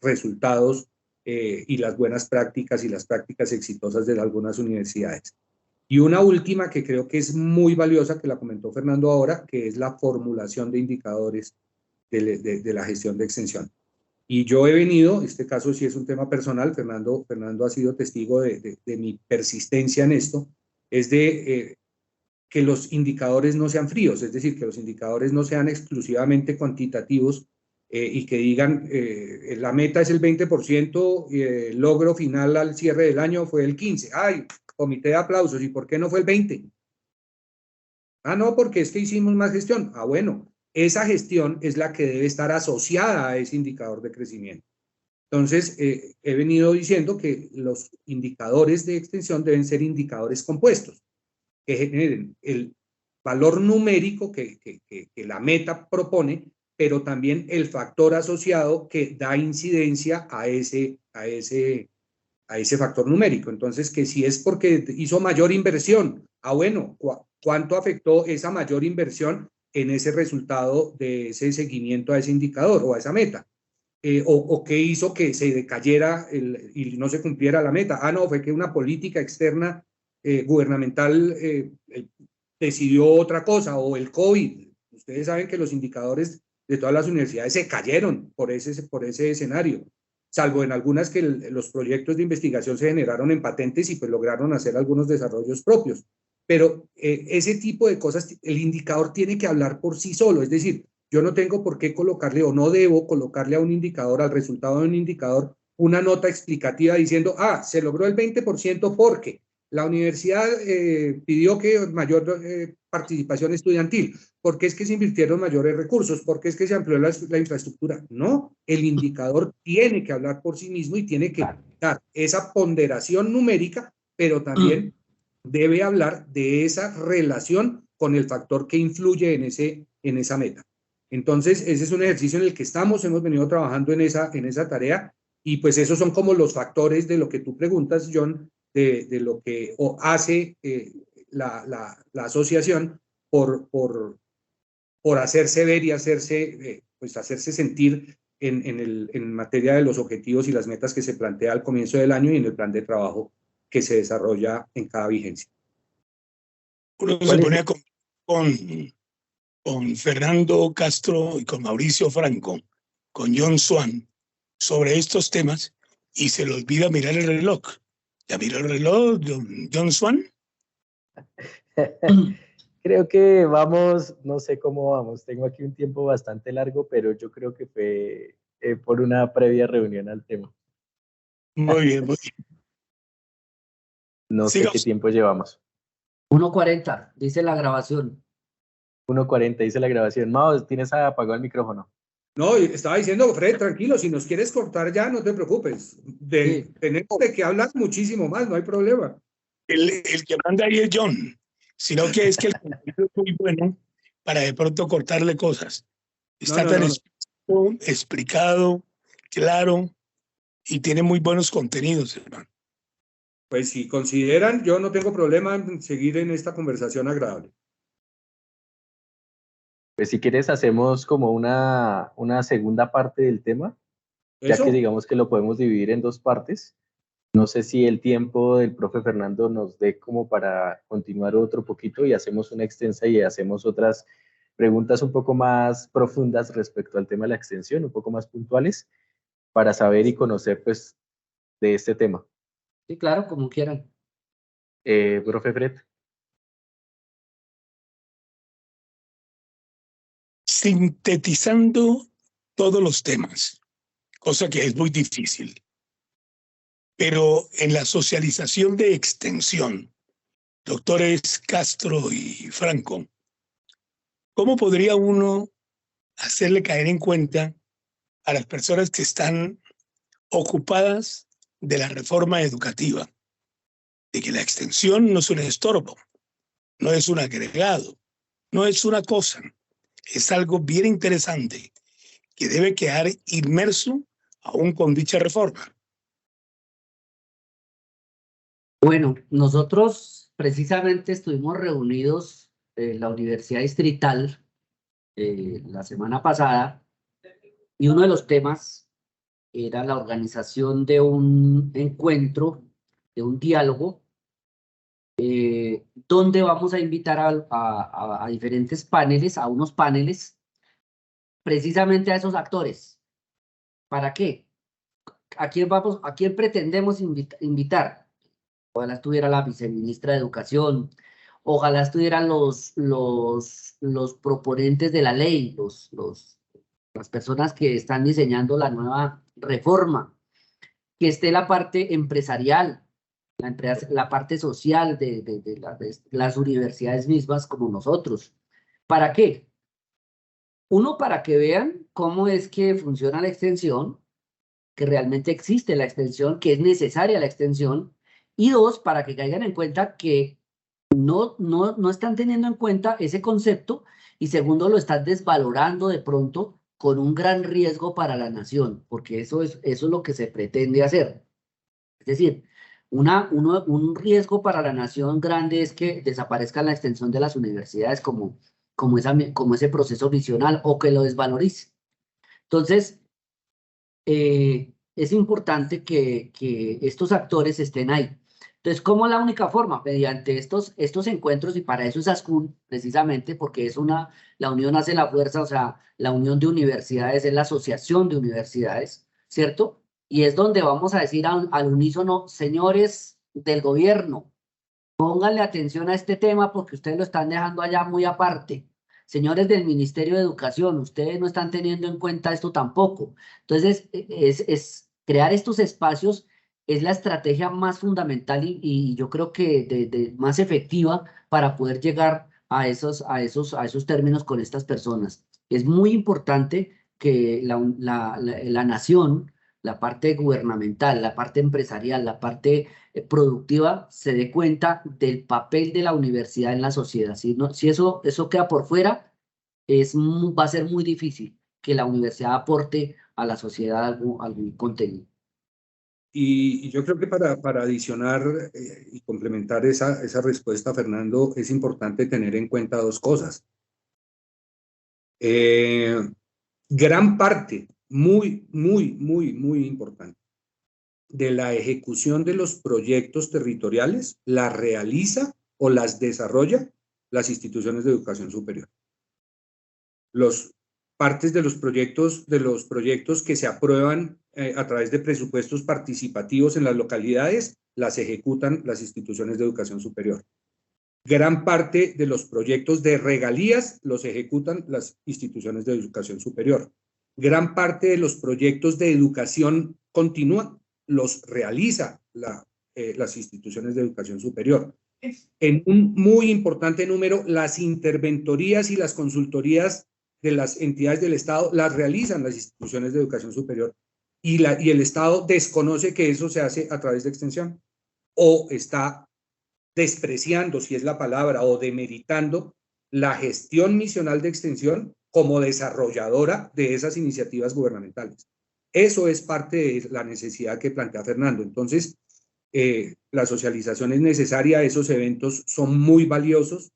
resultados y las buenas prácticas y las prácticas exitosas de algunas universidades. Y una última que creo que es muy valiosa, que la comentó Fernando ahora, que es la formulación de indicadores de la gestión de extensión. Y yo he venido, este caso sí es un tema personal, Fernando ha sido testigo de mi persistencia en esto, es de que los indicadores no sean fríos, es decir, que los indicadores no sean exclusivamente cuantitativos y que digan la meta es el 20% y el logro final al cierre del año fue el 15%. ¡Ay, comité de aplausos! ¿Y por qué no fue el 20%? Ah, no, porque es que hicimos más gestión. Ah, bueno, esa gestión es la que debe estar asociada a ese indicador de crecimiento. Entonces, he venido diciendo que los indicadores de extensión deben ser indicadores compuestos, que generen el valor numérico que la meta propone, pero también el factor asociado que da incidencia a ese factor numérico. Entonces, que si es porque hizo mayor inversión, ah, bueno, ¿cuánto afectó esa mayor inversión en ese resultado de ese seguimiento a ese indicador o a esa meta? O qué hizo que se decayera y no se cumpliera la meta. Ah, no, fue que una política externa gubernamental decidió otra cosa, o el COVID. Ustedes saben que los indicadores de todas las universidades se cayeron por ese escenario, salvo en algunas que los proyectos de investigación se generaron en patentes y pues lograron hacer algunos desarrollos propios. Pero ese tipo de cosas, el indicador tiene que hablar por sí solo, es decir, yo no tengo por qué colocarle o no debo colocarle a un indicador, al resultado de un indicador, una nota explicativa diciendo, ah, se logró el 20% porque la universidad pidió que mayor participación estudiantil, porque es que se invirtieron mayores recursos, porque es que se amplió la infraestructura. No, el indicador tiene que hablar por sí mismo y tiene que dar esa ponderación numérica, pero también debe hablar de esa relación con el factor que influye en esa meta. Entonces, ese es un ejercicio en el que hemos venido trabajando en esa tarea, y pues esos son como los factores de lo que tú preguntas, John, de lo que hace la asociación por hacerse ver y hacerse sentir en materia de los objetivos y las metas que se plantea al comienzo del año y en el plan de trabajo que se desarrolla en cada vigencia. Uno se pone con Fernando Castro y con Mauricio Franco, con John Swan, sobre estos temas y se le olvida mirar el reloj. ¿Ya miró el reloj, John Swan? Creo que vamos, no sé cómo vamos, tengo aquí un tiempo bastante largo, pero yo creo que fue por una previa reunión al tema. Muy bien, muy bien. No sé qué tiempo llevamos. 1:40, dice la grabación. 1:40 dice la grabación. Mao, tienes apagado el micrófono. No, estaba diciendo, Fred, tranquilo, si nos quieres cortar ya, no te preocupes. Sí. Tenemos de qué hablar muchísimo más, no hay problema. El que manda ahí es John, sino que es que el contenido es muy bueno para de pronto cortarle cosas. Está tan explicado, claro, y tiene muy buenos contenidos, hermano. Pues si consideran, yo no tengo problema en seguir en esta conversación agradable. Pues si quieres hacemos como una segunda parte del tema, ya ¿Eso? que digamos que lo podemos dividir en dos partes. No sé si el tiempo del profe Fernando nos dé como para continuar otro poquito y hacemos una extensa y hacemos otras preguntas un poco más profundas respecto al tema de la extensión, un poco más puntuales, para saber y conocer pues de este tema. Sí, claro, como quieran. Profe Fred. Sintetizando todos los temas, cosa que es muy difícil. Pero en la socialización de extensión, doctores Castro y Franco, ¿cómo podría uno hacerle caer en cuenta a las personas que están ocupadas de la reforma educativa, de que la extensión no es un estorbo, no es un agregado, no es una cosa, es algo bien interesante que debe quedar inmerso aún con dicha reforma? Bueno, nosotros precisamente estuvimos reunidos en la Universidad Distrital la semana pasada y uno de los temas era la organización de un encuentro, de un diálogo, donde vamos a invitar a diferentes paneles, a unos paneles, precisamente a esos actores. ¿Para qué? ¿A quién pretendemos invitar? Ojalá estuviera la viceministra de Educación, ojalá estuvieran los proponentes de la ley, las personas que están diseñando la nueva reforma, que esté la parte empresarial, la parte social de las universidades mismas como nosotros. ¿Para qué? Uno, para que vean cómo es que funciona la extensión, que realmente existe la extensión, que es necesaria la extensión, y dos, para que caigan en cuenta que no están teniendo en cuenta ese concepto, y segundo, lo están desvalorando de pronto con un gran riesgo para la nación, porque eso es lo que se pretende hacer. Es decir, un riesgo para la nación grande es que desaparezca la extensión de las universidades como ese proceso visional o que lo desvalorice. Entonces, es importante que estos actores estén ahí. Entonces, ¿cómo es la única forma? Mediante estos encuentros, y para eso es ASCUN, precisamente, porque la unión hace la fuerza, o sea, la unión de universidades es la asociación de universidades, ¿cierto? Y es donde vamos a decir al unísono, señores del gobierno, pónganle atención a este tema porque ustedes lo están dejando allá muy aparte. Señores del Ministerio de Educación, ustedes no están teniendo en cuenta esto tampoco. Entonces, es crear estos espacios es la estrategia más fundamental y yo creo que más efectiva para poder llegar a esos términos con estas personas. Es muy importante que la nación, la parte gubernamental, la parte empresarial, la parte productiva se dé cuenta del papel de la universidad en la sociedad. Si eso queda por fuera, va a ser muy difícil que la universidad aporte a la sociedad algún contenido. Y yo creo que para adicionar y complementar esa respuesta, Fernando, es importante tener en cuenta dos cosas. Gran parte, muy importante, de la ejecución de los proyectos territoriales la realiza o las desarrolla las instituciones de educación superior. Los partes de los proyectos que se aprueban a través de presupuestos participativos en las localidades, las ejecutan las instituciones de educación superior. Gran parte de los proyectos de regalías los ejecutan las instituciones de educación superior. Gran parte de los proyectos de educación continua los realiza las instituciones de educación superior. En un muy importante número, las interventorías y las consultorías de las entidades del Estado las realizan las instituciones de educación superior y el Estado desconoce que eso se hace a través de extensión o está despreciando, si es la palabra, o demeritando la gestión misional de extensión como desarrolladora de esas iniciativas gubernamentales. Eso es parte de la necesidad que plantea Fernando. Entonces, la socialización es necesaria, esos eventos son muy valiosos.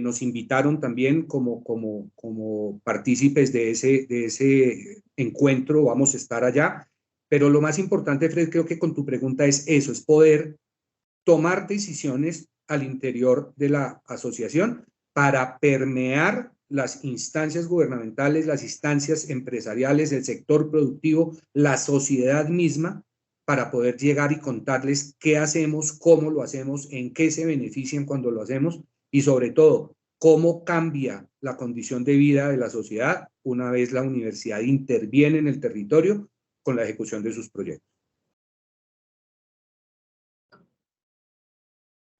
Nos invitaron también como partícipes de ese encuentro, vamos a estar allá, pero lo más importante, Fred, creo que con tu pregunta es eso, es poder tomar decisiones al interior de la asociación para permear las instancias gubernamentales, las instancias empresariales, el sector productivo, la sociedad misma, para poder llegar y contarles qué hacemos, cómo lo hacemos, en qué se benefician cuando lo hacemos y sobre todo, cómo cambia la condición de vida de la sociedad una vez la universidad interviene en el territorio con la ejecución de sus proyectos.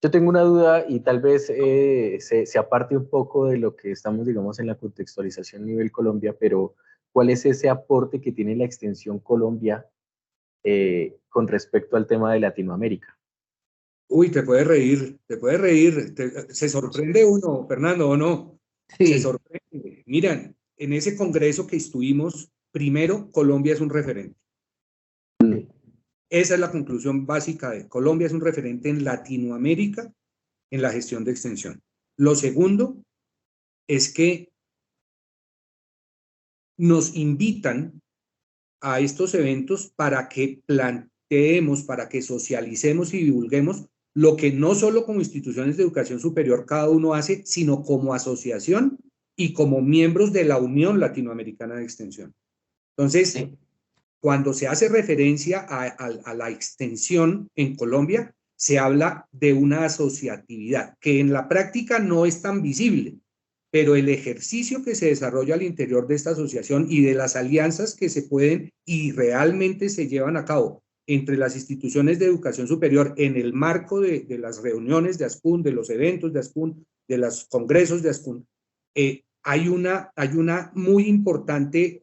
Yo tengo una duda y tal vez se aparte un poco de lo que estamos, digamos, en la contextualización a nivel Colombia, pero ¿cuál es ese aporte que tiene la Extensión Colombia con respecto al tema de Latinoamérica? Uy, te puedes reír. Se sorprende uno, Fernando, ¿o no? Sí. Se sorprende. Miren, en ese congreso que estuvimos, primero, Colombia es un referente. Esa es la conclusión básica de Colombia es un referente en Latinoamérica en la gestión de extensión. Lo segundo es que nos invitan a estos eventos para que planteemos, para que socialicemos y divulguemos lo que no solo como instituciones de educación superior cada uno hace, sino como asociación y como miembros de la Unión Latinoamericana de Extensión. Entonces, sí, cuando se hace referencia a la extensión en Colombia, se habla de una asociatividad que en la práctica no es tan visible, pero el ejercicio que se desarrolla al interior de esta asociación y de las alianzas que se pueden y realmente se llevan a cabo entre las instituciones de educación superior en el marco de las reuniones de ASCUN, de los eventos de ASCUN, de los congresos de ASCUN, hay una muy importante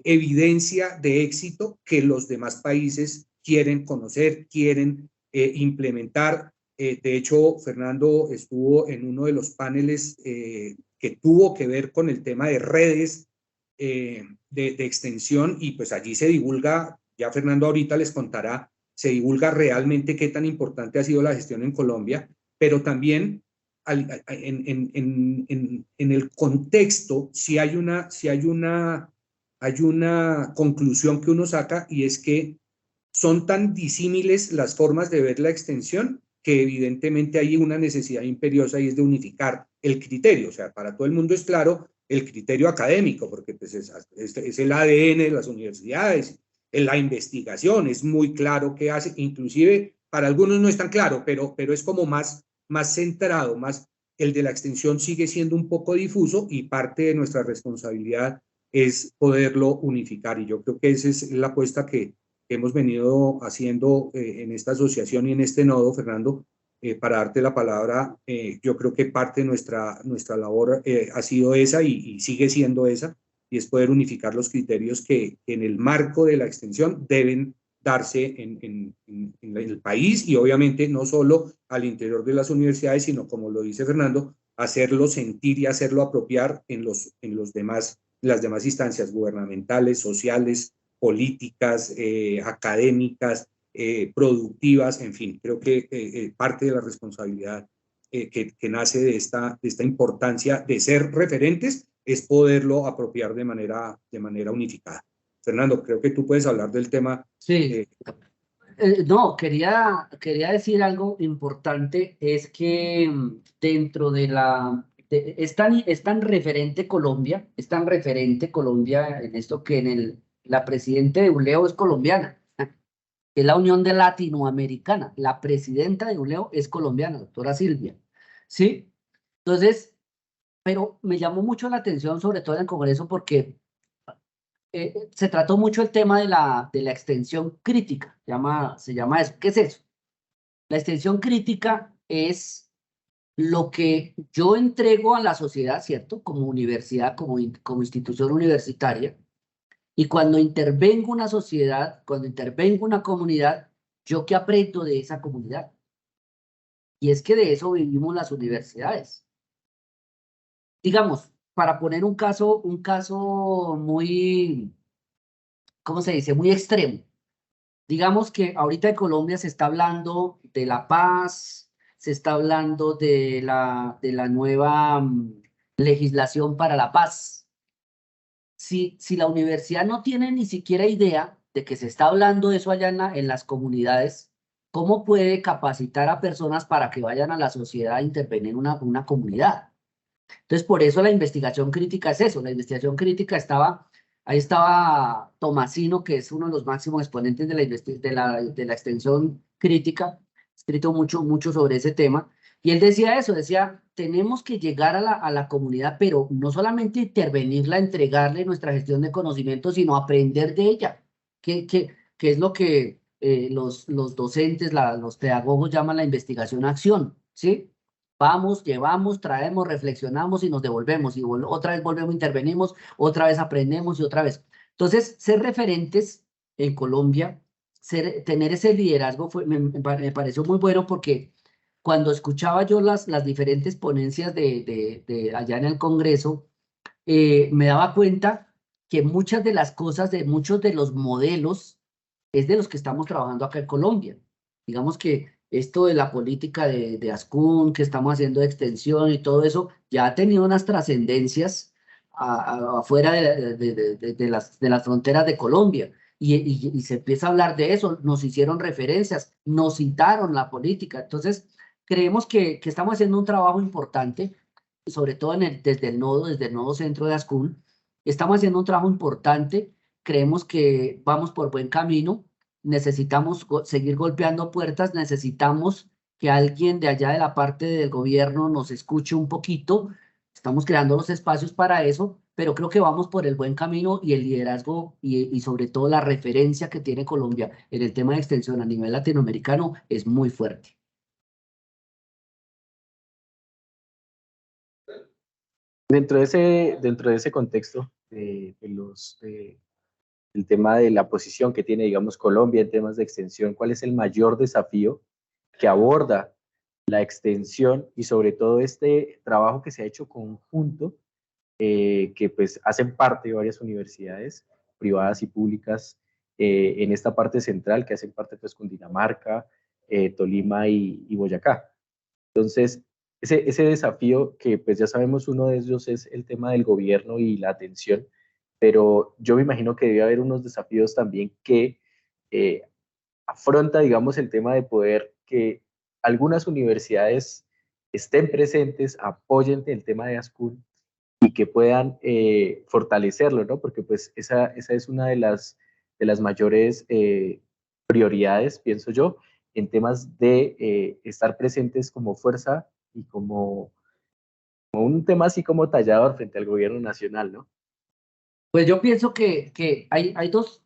evidencia de éxito que los demás países quieren conocer, quieren implementar. De hecho, Fernando estuvo en uno de los paneles que tuvo que ver con el tema de redes de extensión y pues allí se divulga, ya Fernando ahorita les contará, se divulga realmente qué tan importante ha sido la gestión en Colombia, pero también en el contexto sí hay una conclusión que uno saca y es que son tan disímiles las formas de ver la extensión que evidentemente hay una necesidad imperiosa y es de unificar el criterio. O sea, para todo el mundo es claro el criterio académico, porque pues es el ADN de las universidades, en la investigación, es muy claro qué hace, inclusive para algunos no es tan claro, pero es como más centrado, más el de la extensión sigue siendo un poco difuso y parte de nuestra responsabilidad es poderlo unificar. Y yo creo que esa es la apuesta que hemos venido haciendo en esta asociación y en este nodo, Fernando, para darte la palabra. Yo creo que parte de nuestra labor ha sido esa y sigue siendo esa, y es poder unificar los criterios que en el marco de la extensión deben darse en el país y obviamente no solo al interior de las universidades, sino como lo dice Fernando, hacerlo sentir y hacerlo apropiar en las demás instancias gubernamentales, sociales, políticas, académicas, productivas, en fin, creo que parte de la responsabilidad que nace de esta importancia de ser referentes es poderlo apropiar de manera unificada. Fernando, creo que tú puedes hablar del tema. Sí. No, quería decir algo importante, es que dentro de la es tan referente Colombia, en esto que la presidenta de ULEO es colombiana, que es la Unión de Latinoamericana. La presidenta de ULEO es colombiana, doctora Silvia, ¿sí? Entonces, pero me llamó mucho la atención, sobre todo en el Congreso, porque se trató mucho el tema de la extensión crítica, se llama eso. ¿Qué es eso? La extensión crítica es lo que yo entrego a la sociedad, ¿cierto? Como universidad, como institución universitaria, y cuando intervengo una sociedad, cuando intervengo una comunidad, ¿yo qué aprendo de esa comunidad? Y es que de eso vivimos las universidades. Digamos, para poner un caso muy, ¿cómo se dice? Muy extremo. Digamos que ahorita en Colombia se está hablando de la paz, se está hablando de la nueva legislación para la paz. Si la universidad no tiene ni siquiera idea de que se está hablando de eso allá en las comunidades, ¿cómo puede capacitar a personas para que vayan a la sociedad a intervenir en una comunidad? Entonces, por eso la investigación crítica es eso. La investigación crítica ahí estaba Tomasino, que es uno de los máximos exponentes de la extensión crítica, escrito mucho sobre ese tema, y él decía eso, decía, tenemos que llegar a la comunidad, pero no solamente intervenirla, entregarle nuestra gestión de conocimiento, sino aprender de ella, que es lo que los docentes, los pedagogos llaman la investigación-acción, ¿sí? Vamos, llevamos, traemos, reflexionamos y nos devolvemos, y otra vez volvemos, intervenimos, otra vez aprendemos y otra vez. Entonces, ser referentes en Colombia, tener ese liderazgo me pareció muy bueno, porque cuando escuchaba yo las diferentes ponencias de allá en el Congreso, me daba cuenta que muchas de las cosas, de muchos de los modelos, es de los que estamos trabajando acá en Colombia. Digamos que esto de la política de Ascun, que estamos haciendo de extensión y todo eso, ya ha tenido unas trascendencias afuera de las fronteras de Colombia. Y se empieza a hablar de eso, nos hicieron referencias, nos citaron la política. Entonces, creemos que estamos haciendo un trabajo importante, sobre todo desde el nodo centro de Ascun. Estamos haciendo un trabajo importante, creemos que vamos por buen camino. Necesitamos seguir golpeando puertas, necesitamos que alguien de allá de la parte del gobierno nos escuche un poquito. Estamos creando los espacios para eso, pero creo que vamos por el buen camino, y el liderazgo y sobre todo la referencia que tiene Colombia en el tema de extensión a nivel latinoamericano es muy fuerte. Dentro de ese contexto el tema de la posición que tiene, digamos, Colombia en temas de extensión, ¿cuál es el mayor desafío que aborda la extensión y sobre todo este trabajo que se ha hecho conjunto, que pues hacen parte varias universidades privadas y públicas en esta parte central, que hacen parte pues Cundinamarca, Tolima y Boyacá? Entonces, ese desafío que pues ya sabemos, uno de ellos es el tema del gobierno y la atención, pero yo me imagino que debe haber unos desafíos también que afronta, digamos, el tema de poder que algunas universidades estén presentes, apoyen el tema de Ascun y que puedan fortalecerlo, ¿no? Porque pues esa es una de las mayores prioridades, pienso yo, en temas de estar presentes como fuerza y como un tema así como tallador frente al gobierno nacional, ¿no? Pues yo pienso que hay dos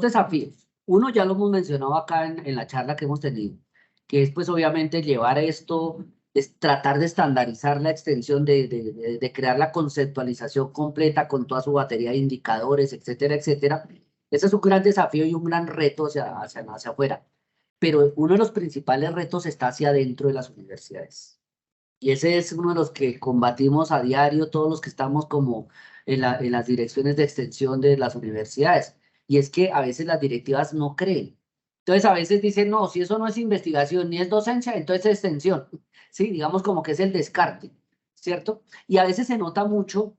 desafíos. Uno ya lo hemos mencionado acá en la charla que hemos tenido, que es pues obviamente llevar esto, es tratar de estandarizar la extensión, de crear la conceptualización completa con toda su batería de indicadores, etcétera, etcétera. Ese es un gran desafío y un gran reto hacia afuera. Pero uno de los principales retos está hacia adentro de las universidades. Y ese es uno de los que combatimos a diario todos los que estamos como en las direcciones de extensión de las universidades. Y es que a veces las directivas no creen. Entonces a veces dicen, no, si eso no es investigación ni es docencia, entonces es extensión. Sí, digamos como que es el descarte, ¿cierto? Y a veces se nota mucho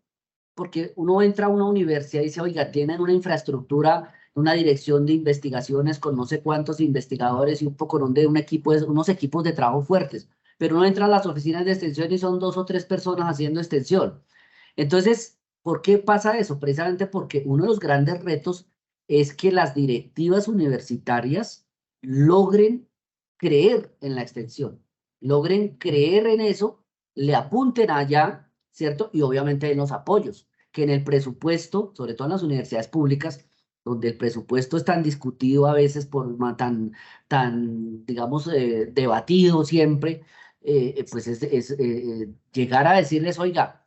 porque uno entra a una universidad y dice, oiga, tienen una infraestructura, una dirección de investigaciones con no sé cuántos investigadores y un poco de unos equipos de trabajo fuertes. pero uno entra a las oficinas de extensión y son 2 o 3 personas haciendo extensión. Entonces, ¿por qué pasa eso? Precisamente porque uno de los grandes retos es que las directivas universitarias logren creer en la extensión, logren creer en eso, le apunten allá, ¿cierto? Y obviamente en los apoyos, que en el presupuesto, sobre todo en las universidades públicas, donde el presupuesto es tan discutido a veces, digamos, debatido siempre, pues llegar a decirles, oiga,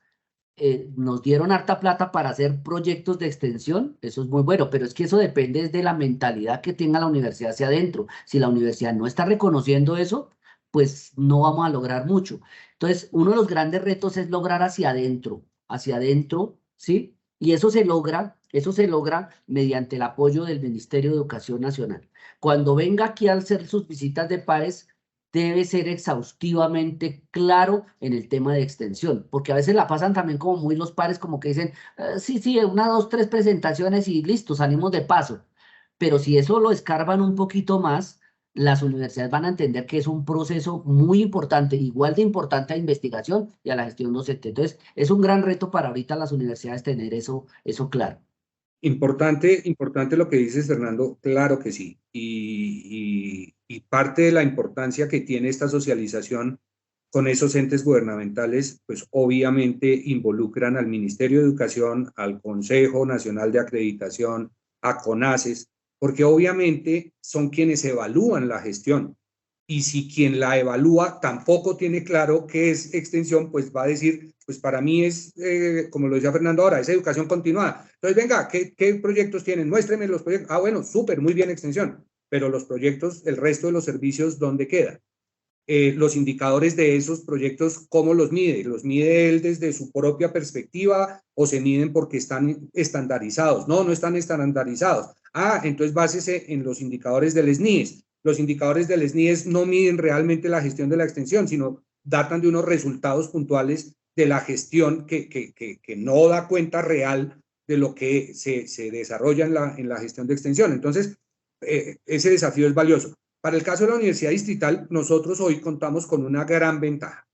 nos dieron harta plata para hacer proyectos de extensión, eso es muy bueno, pero es que eso depende de la mentalidad que tenga la universidad hacia adentro. Si la universidad no está reconociendo eso, pues no vamos a lograr mucho. Entonces, uno de los grandes retos es lograr hacia adentro, ¿sí? Y eso se logra mediante el apoyo del Ministerio de Educación Nacional. Cuando venga aquí a hacer sus visitas de pares, debe ser exhaustivamente claro en el tema de extensión, porque a veces la pasan también como muy los pares, como que dicen, sí, 1, 2, 3 presentaciones y listo, salimos de paso. Pero si eso lo escarban un poquito más, las universidades van a entender que es un proceso muy importante, igual de importante a investigación y a la gestión docente. Entonces, es un gran reto para ahorita las universidades tener eso claro. Importante lo que dices, Fernando, claro que sí. Y parte de la importancia que tiene esta socialización con esos entes gubernamentales, pues obviamente involucran al Ministerio de Educación, al Consejo Nacional de Acreditación, a CONACES, porque obviamente son quienes evalúan la gestión. Y si quien la evalúa tampoco tiene claro qué es extensión, pues va a decir, pues para mí es, como lo decía Fernando ahora, es educación continuada. Entonces, venga, ¿qué proyectos tienen? Muéstrenme los proyectos. Ah, bueno, súper, muy bien extensión. Pero los proyectos, el resto de los servicios, ¿dónde quedan? Los indicadores de esos proyectos, ¿cómo los mide? ¿Los mide él desde su propia perspectiva o se miden porque están estandarizados? No, no están estandarizados. Ah, entonces básese en los indicadores del SNIES. Los indicadores del SNIES no miden realmente la gestión de la extensión, sino datan de unos resultados puntuales de la gestión que no da cuenta real de lo que se desarrolla en la gestión de extensión. Entonces, ese desafío es valioso. Para el caso de la Universidad Distrital, nosotros hoy contamos con una gran ventaja,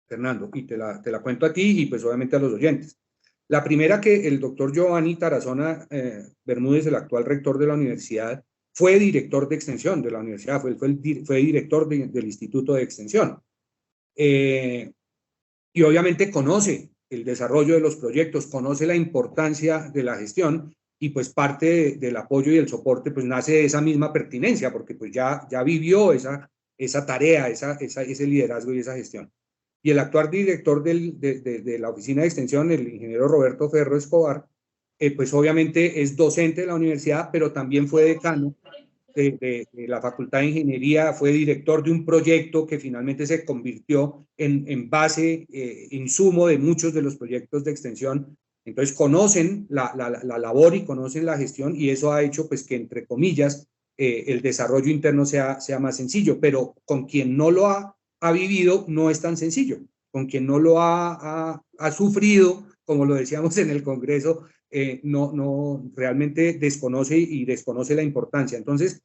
Fernando, y te la cuento a ti y pues obviamente a los oyentes. La primera, que el doctor Giovanni Tarazona Bermúdez, el actual rector de la universidad, fue director de extensión de la universidad, fue director del Instituto de Extensión. Y obviamente conoce el desarrollo de los proyectos, conoce la importancia de la gestión, y pues parte del apoyo y el soporte pues nace de esa misma pertinencia, porque pues ya vivió esa tarea, ese liderazgo y esa gestión. Y el actual director de la oficina de extensión, el ingeniero Roberto Ferro Escobar, pues obviamente es docente de la universidad, pero también fue decano de la Facultad de Ingeniería, fue director de un proyecto que finalmente se convirtió en base, insumo de muchos de los proyectos de extensión. Entonces conocen la labor y conocen la gestión, y eso ha hecho pues que, entre comillas, el desarrollo interno sea más sencillo, pero con quien no lo ha vivido no es tan sencillo. Con quien no lo ha sufrido, como lo decíamos en el Congreso, no realmente desconoce la importancia. Entonces,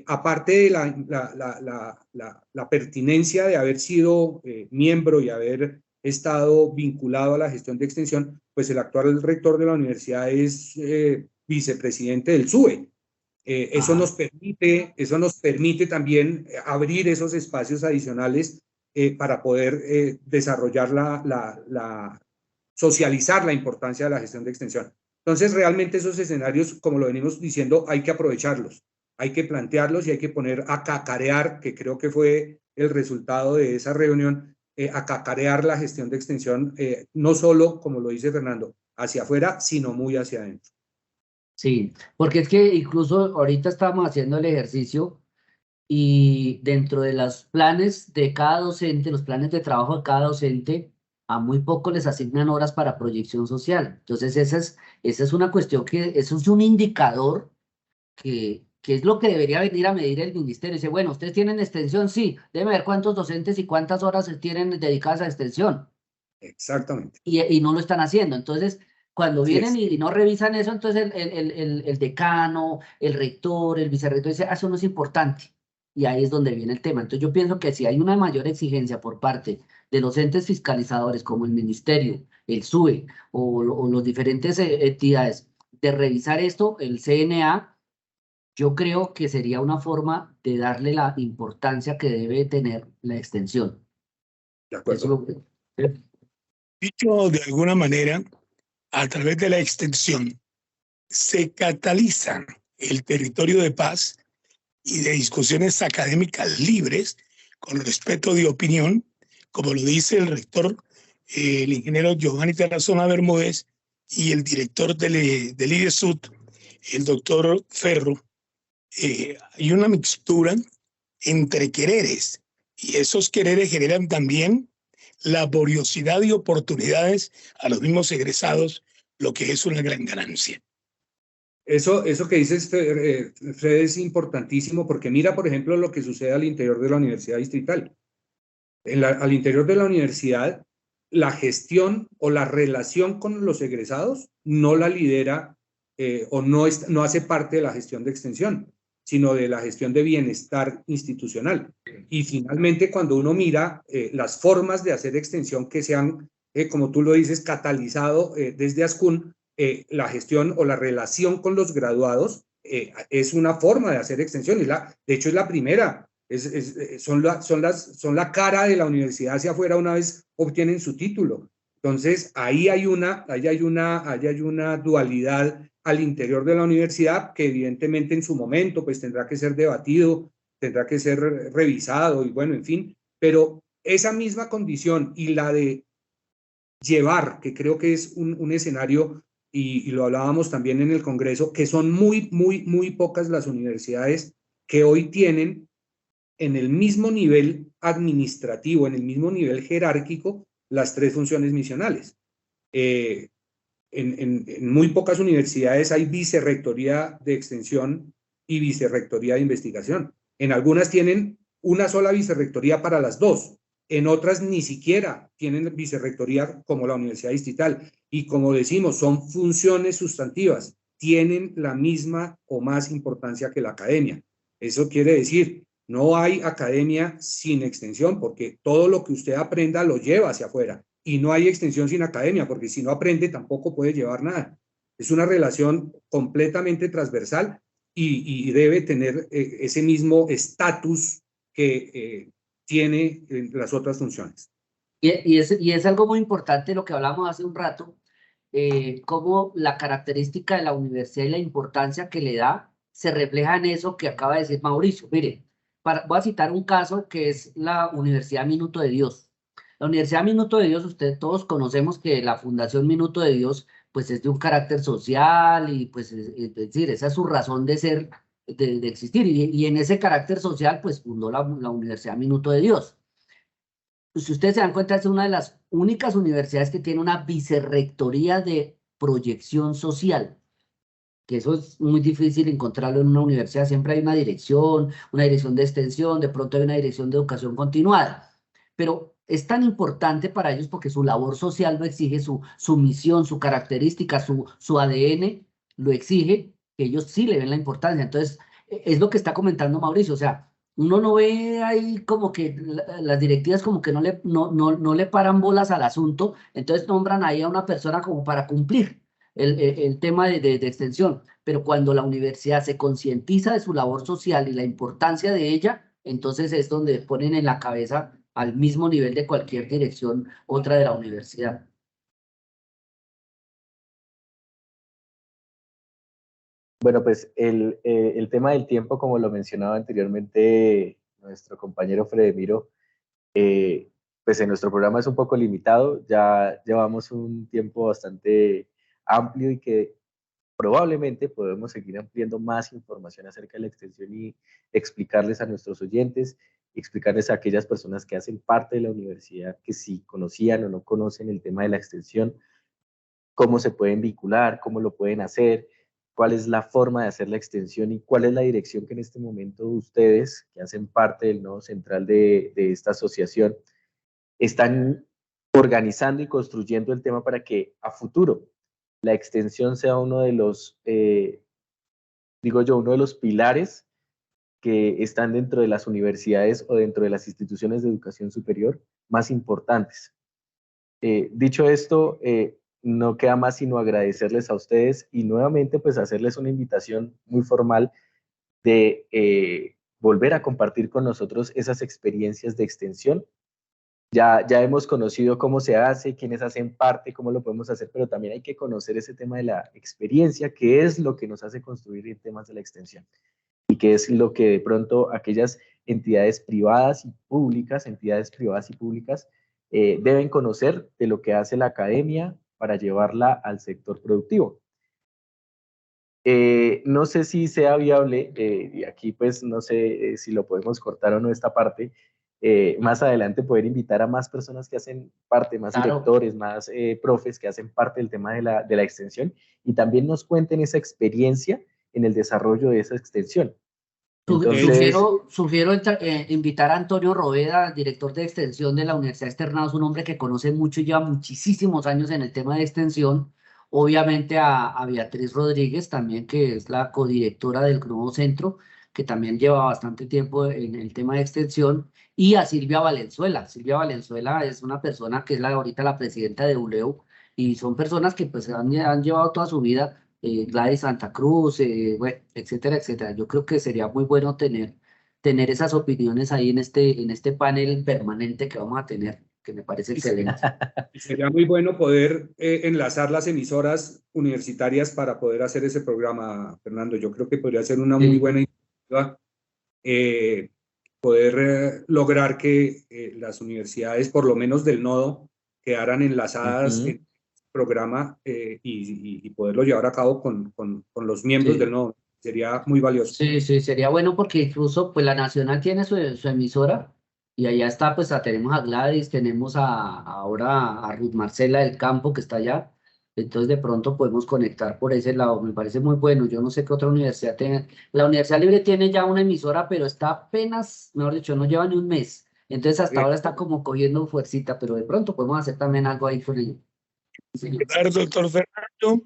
aparte de la pertinencia de haber sido miembro y haber estado vinculado a la gestión de extensión, pues el actual rector de la universidad es vicepresidente del SUE. Eso nos permite también abrir esos espacios adicionales para poder desarrollar socializar la importancia de la gestión de extensión. Entonces, realmente esos escenarios, como lo venimos diciendo, hay que aprovecharlos, hay que plantearlos y hay que poner a cacarear, que creo que fue el resultado de esa reunión, a cacarear la gestión de extensión, no solo, como lo dice Fernando, hacia afuera, sino muy hacia adentro. Sí, porque es que incluso ahorita estamos haciendo el ejercicio y dentro de los planes de cada docente, los planes de trabajo de cada docente, a muy poco les asignan horas para proyección social. Entonces, esa es una cuestión eso es un indicador que es lo que debería venir a medir el ministerio. Dice, bueno, ¿ustedes tienen extensión? Sí, deben ver cuántos docentes y cuántas horas tienen dedicadas a extensión. Exactamente. Y no lo están haciendo. Entonces, cuando vienen y no revisan eso, entonces el decano, el rector, el vicerrector dice, eso no es importante. y ahí es donde viene el tema. Entonces yo pienso que si hay una mayor exigencia por parte de los entes fiscalizadores como el Ministerio, el SUE o los diferentes entidades de revisar esto, el CNA, yo creo que sería una forma de darle la importancia que debe tener la extensión. De Eso es acuerdo. lo que... Dicho de alguna manera, a través de la extensión se cataliza el territorio de paz y de discusiones académicas libres con respeto de opinión, como lo dice el rector, el ingeniero Giovanni Tarazona Bermúdez, y el director del IDESUD, el doctor Ferro. Hay una mixtura entre quereres, y esos quereres generan también laboriosidad y oportunidades a los mismos egresados, lo que es una gran ganancia. Eso que dices, Fred, es importantísimo porque mira, por ejemplo, lo que sucede al interior de la Universidad Distrital. Al interior de la universidad, la gestión o la relación con los egresados no la lidera o no hace parte de la gestión de extensión, sino de la gestión de bienestar institucional. Y finalmente, cuando uno mira las formas de hacer extensión que se han, como tú lo dices, catalizado desde ASCUN, la gestión o la relación con los graduados es una forma de hacer extensión. De hecho, es la primera. Son la cara de la universidad hacia afuera una vez obtienen su título. Entonces, ahí hay una dualidad al interior de la universidad que evidentemente en su momento pues tendrá que ser debatido, tendrá que ser revisado y bueno, en fin, pero esa misma condición y la de llevar, que creo que es un escenario, y lo hablábamos también en el Congreso, que son muy pocas las universidades que hoy tienen en el mismo nivel administrativo, en el mismo nivel jerárquico, las tres funciones misionales. En muy pocas universidades hay vicerrectoría de extensión y vicerrectoría de investigación. En algunas tienen una sola vicerrectoría para las dos. En otras ni siquiera tienen vicerrectoría como la Universidad Distrital. Y como decimos, son funciones sustantivas. Tienen la misma o más importancia que la academia. Eso quiere decir, no hay academia sin extensión, porque todo lo que usted aprenda lo lleva hacia afuera. Y no hay extensión sin academia, porque si no aprende tampoco puede llevar nada. Es una relación completamente transversal y debe tener ese mismo estatus que tiene las otras funciones. Y es algo muy importante lo que hablamos hace un rato, cómo la característica de la universidad y la importancia que le da se refleja en eso que acaba de decir Mauricio. Mire, voy a citar un caso que es la Universidad Minuto de Dios. La Universidad Minuto de Dios, ustedes todos conocemos que la Fundación Minuto de Dios pues es de un carácter social y pues es decir, esa es su razón de ser, de existir, y en ese carácter social pues fundó la Universidad Minuto de Dios. Si ustedes se dan cuenta, es una de las únicas universidades que tiene una vicerrectoría de proyección social, que eso es muy difícil encontrarlo en una universidad. Siempre hay una dirección de extensión, de pronto hay una dirección de educación continuada, pero es tan importante para ellos porque su labor social lo exige, su misión, su característica, su ADN lo exige, que ellos sí le ven la importancia. Entonces, es lo que está comentando Mauricio, o sea, uno no ve ahí como que las directivas como que no le paran bolas al asunto, entonces nombran ahí a una persona como para cumplir el tema de extensión, pero cuando la universidad se concientiza de su labor social y la importancia de ella, entonces es donde ponen en la cabeza al mismo nivel de cualquier dirección otra de la universidad. Bueno, pues el tema del tiempo, como lo mencionaba anteriormente nuestro compañero Fredemiro, pues en nuestro programa es un poco limitado. Ya llevamos un tiempo bastante amplio y que probablemente podemos seguir ampliando más información acerca de la extensión y explicarles a nuestros oyentes, explicarles a aquellas personas que hacen parte de la universidad que si conocían o no conocen el tema de la extensión, cómo se pueden vincular, cómo lo pueden hacer, cuál es la forma de hacer la extensión y cuál es la dirección que en este momento ustedes, que hacen parte del nodo central de esta asociación, están organizando y construyendo el tema para que a futuro la extensión sea uno de los, uno de los pilares que están dentro de las universidades o dentro de las instituciones de educación superior más importantes. Dicho esto, no queda más sino agradecerles a ustedes y nuevamente pues hacerles una invitación muy formal de volver a compartir con nosotros esas experiencias de extensión. Ya hemos conocido cómo se hace, quiénes hacen parte, cómo lo podemos hacer, pero también hay que conocer ese tema de la experiencia, que es lo que nos hace construir en temas de la extensión y que es lo que de pronto aquellas entidades privadas y públicas, deben conocer de lo que hace la academia para llevarla al sector productivo. No sé si sea viable, y aquí pues no sé si lo podemos cortar o no esta parte, más adelante poder invitar a más personas que hacen parte, más Claro. directores, más profes que hacen parte del tema de la extensión y también nos cuenten esa experiencia en el desarrollo de esa extensión. Entonces, Sugiero invitar a Antonio Roveda, director de extensión de la Universidad Externados, un hombre que conoce mucho y lleva muchísimos años en el tema de extensión. Obviamente a Beatriz Rodríguez también, que es la codirectora del nuevo centro, que también lleva bastante tiempo en el tema de extensión, y a Silvia Valenzuela. Silvia Valenzuela es una persona que es ahorita la presidenta de ULEU, y son personas que pues han llevado toda su vida, Gladys Santa Cruz, bueno, etcétera, etcétera. Yo creo que sería muy bueno tener esas opiniones ahí en este panel permanente que vamos a tener, que me parece excelente. Sería muy bueno poder enlazar las emisoras universitarias para poder hacer ese programa, Fernando. Yo creo que podría ser una muy buena iniciativa poder lograr que las universidades, por lo menos del nodo, quedaran enlazadas en el programa y poderlo llevar a cabo con los miembros del nodo. Sería muy valioso. Sí, sería bueno porque incluso pues la Nacional tiene su emisora y allá está, pues tenemos a Gladys, tenemos ahora a Ruth Marcela del Campo que está allá, entonces de pronto podemos conectar por ese lado, me parece muy bueno. Yo no sé qué otra universidad tenga, la Universidad Libre tiene ya una emisora, pero está apenas, mejor dicho, no lleva ni un mes, entonces hasta ahora está como cogiendo fuercita, pero de pronto podemos hacer también algo ahí con ello. Sí. Claro, doctor Fernando,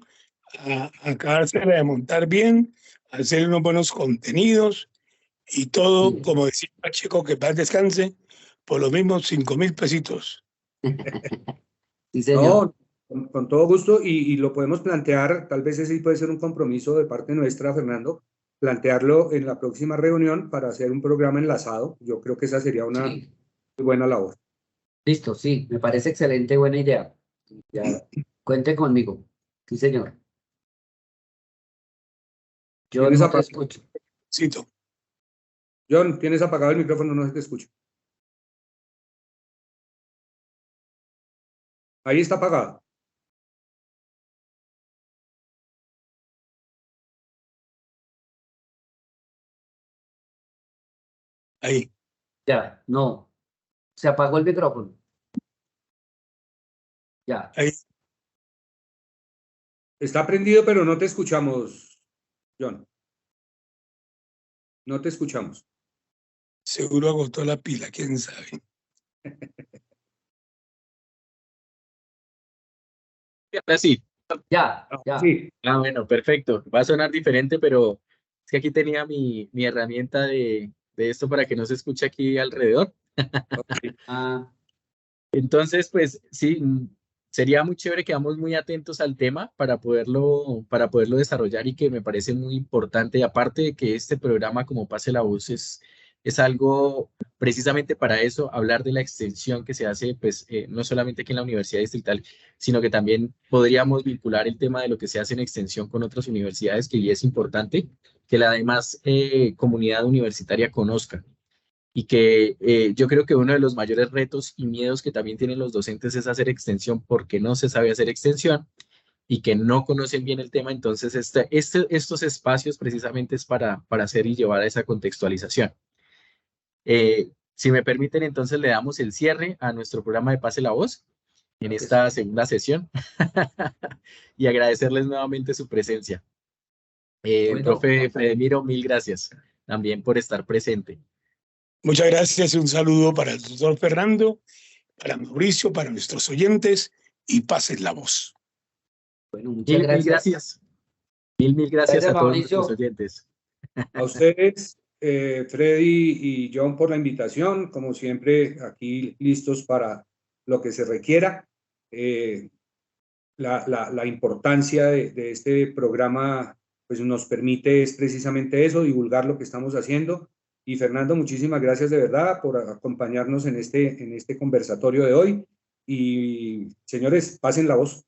a acabarse de montar bien, hacer unos buenos contenidos y todo, Sí. como decía Pacheco, que paz descanse, por los mismos 5.000 pesitos. Sí, señor. No, con todo gusto y lo podemos plantear, tal vez ese puede ser un compromiso de parte nuestra, Fernando, plantearlo en la próxima reunión para hacer un programa enlazado. Yo creo que esa sería una muy buena labor. Listo, sí, me parece excelente, buena idea. Ya, cuente conmigo. Sí, señor. Yo ¿Tienes no te apagado? escucho. Cito. John, tienes apagado el micrófono, no se te escucha. Ahí está apagado. Ahí. Ya, no. Se apagó el micrófono. Ya. Ahí. Está prendido, pero no te escuchamos, John. No te escuchamos. Seguro agotó la pila, quién sabe. Ahora sí. Ya. Sí. Ah, bueno, perfecto. Va a sonar diferente, pero es que aquí tenía mi herramienta de esto para que no se escuche aquí alrededor. Ah, Entonces, pues sí, sería muy chévere que vamos muy atentos al tema para poderlo desarrollar y que me parece muy importante. Y aparte de que este programa como Pase la Voz es algo precisamente para eso, hablar de la extensión que se hace, pues no solamente aquí en la Universidad Distrital, sino que también podríamos vincular el tema de lo que se hace en extensión con otras universidades, que es importante que la demás comunidad universitaria conozca. Y que yo creo que uno de los mayores retos y miedos que también tienen los docentes es hacer extensión porque no se sabe hacer extensión y que no conocen bien el tema. Entonces, estos espacios precisamente es para hacer y llevar a esa contextualización. Si me permiten, entonces le damos el cierre a nuestro programa de Pase la Voz en esta segunda sesión y agradecerles nuevamente su presencia. Bueno. Profe Fredemiro, mil gracias también por estar presente. Muchas gracias y un saludo para el doctor Fernando, para Mauricio, para nuestros oyentes y pasen la voz. Bueno, muchas gracias. Mil gracias a todos Mauricio. nuestros oyentes. A ustedes, Freddy y John, por la invitación. Como siempre, aquí listos para lo que se requiera. La importancia de este programa pues nos permite es precisamente eso, divulgar lo que estamos haciendo. Y Fernando, muchísimas gracias de verdad por acompañarnos en este conversatorio de hoy. Y señores, pasen la voz.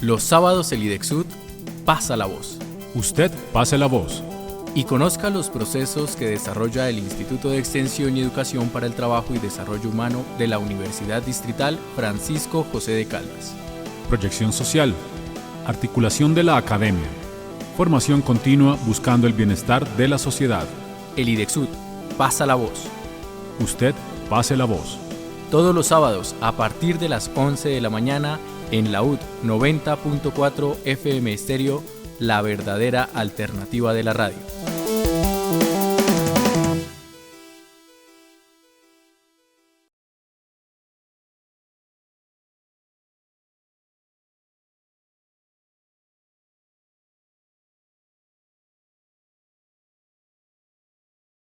Los sábados el IDEXUD pasa la voz. Usted pase la voz. Y conozca los procesos que desarrolla el Instituto de Extensión y Educación para el Trabajo y Desarrollo Humano de la Universidad Distrital Francisco José de Caldas. Proyección social. Articulación de la academia. Formación continua buscando el bienestar de la sociedad. El IDEXUD pasa la voz. Usted pase la voz. Todos los sábados a partir de las 11 de la mañana en la UD 90.4 FM Estéreo, la verdadera alternativa de la radio.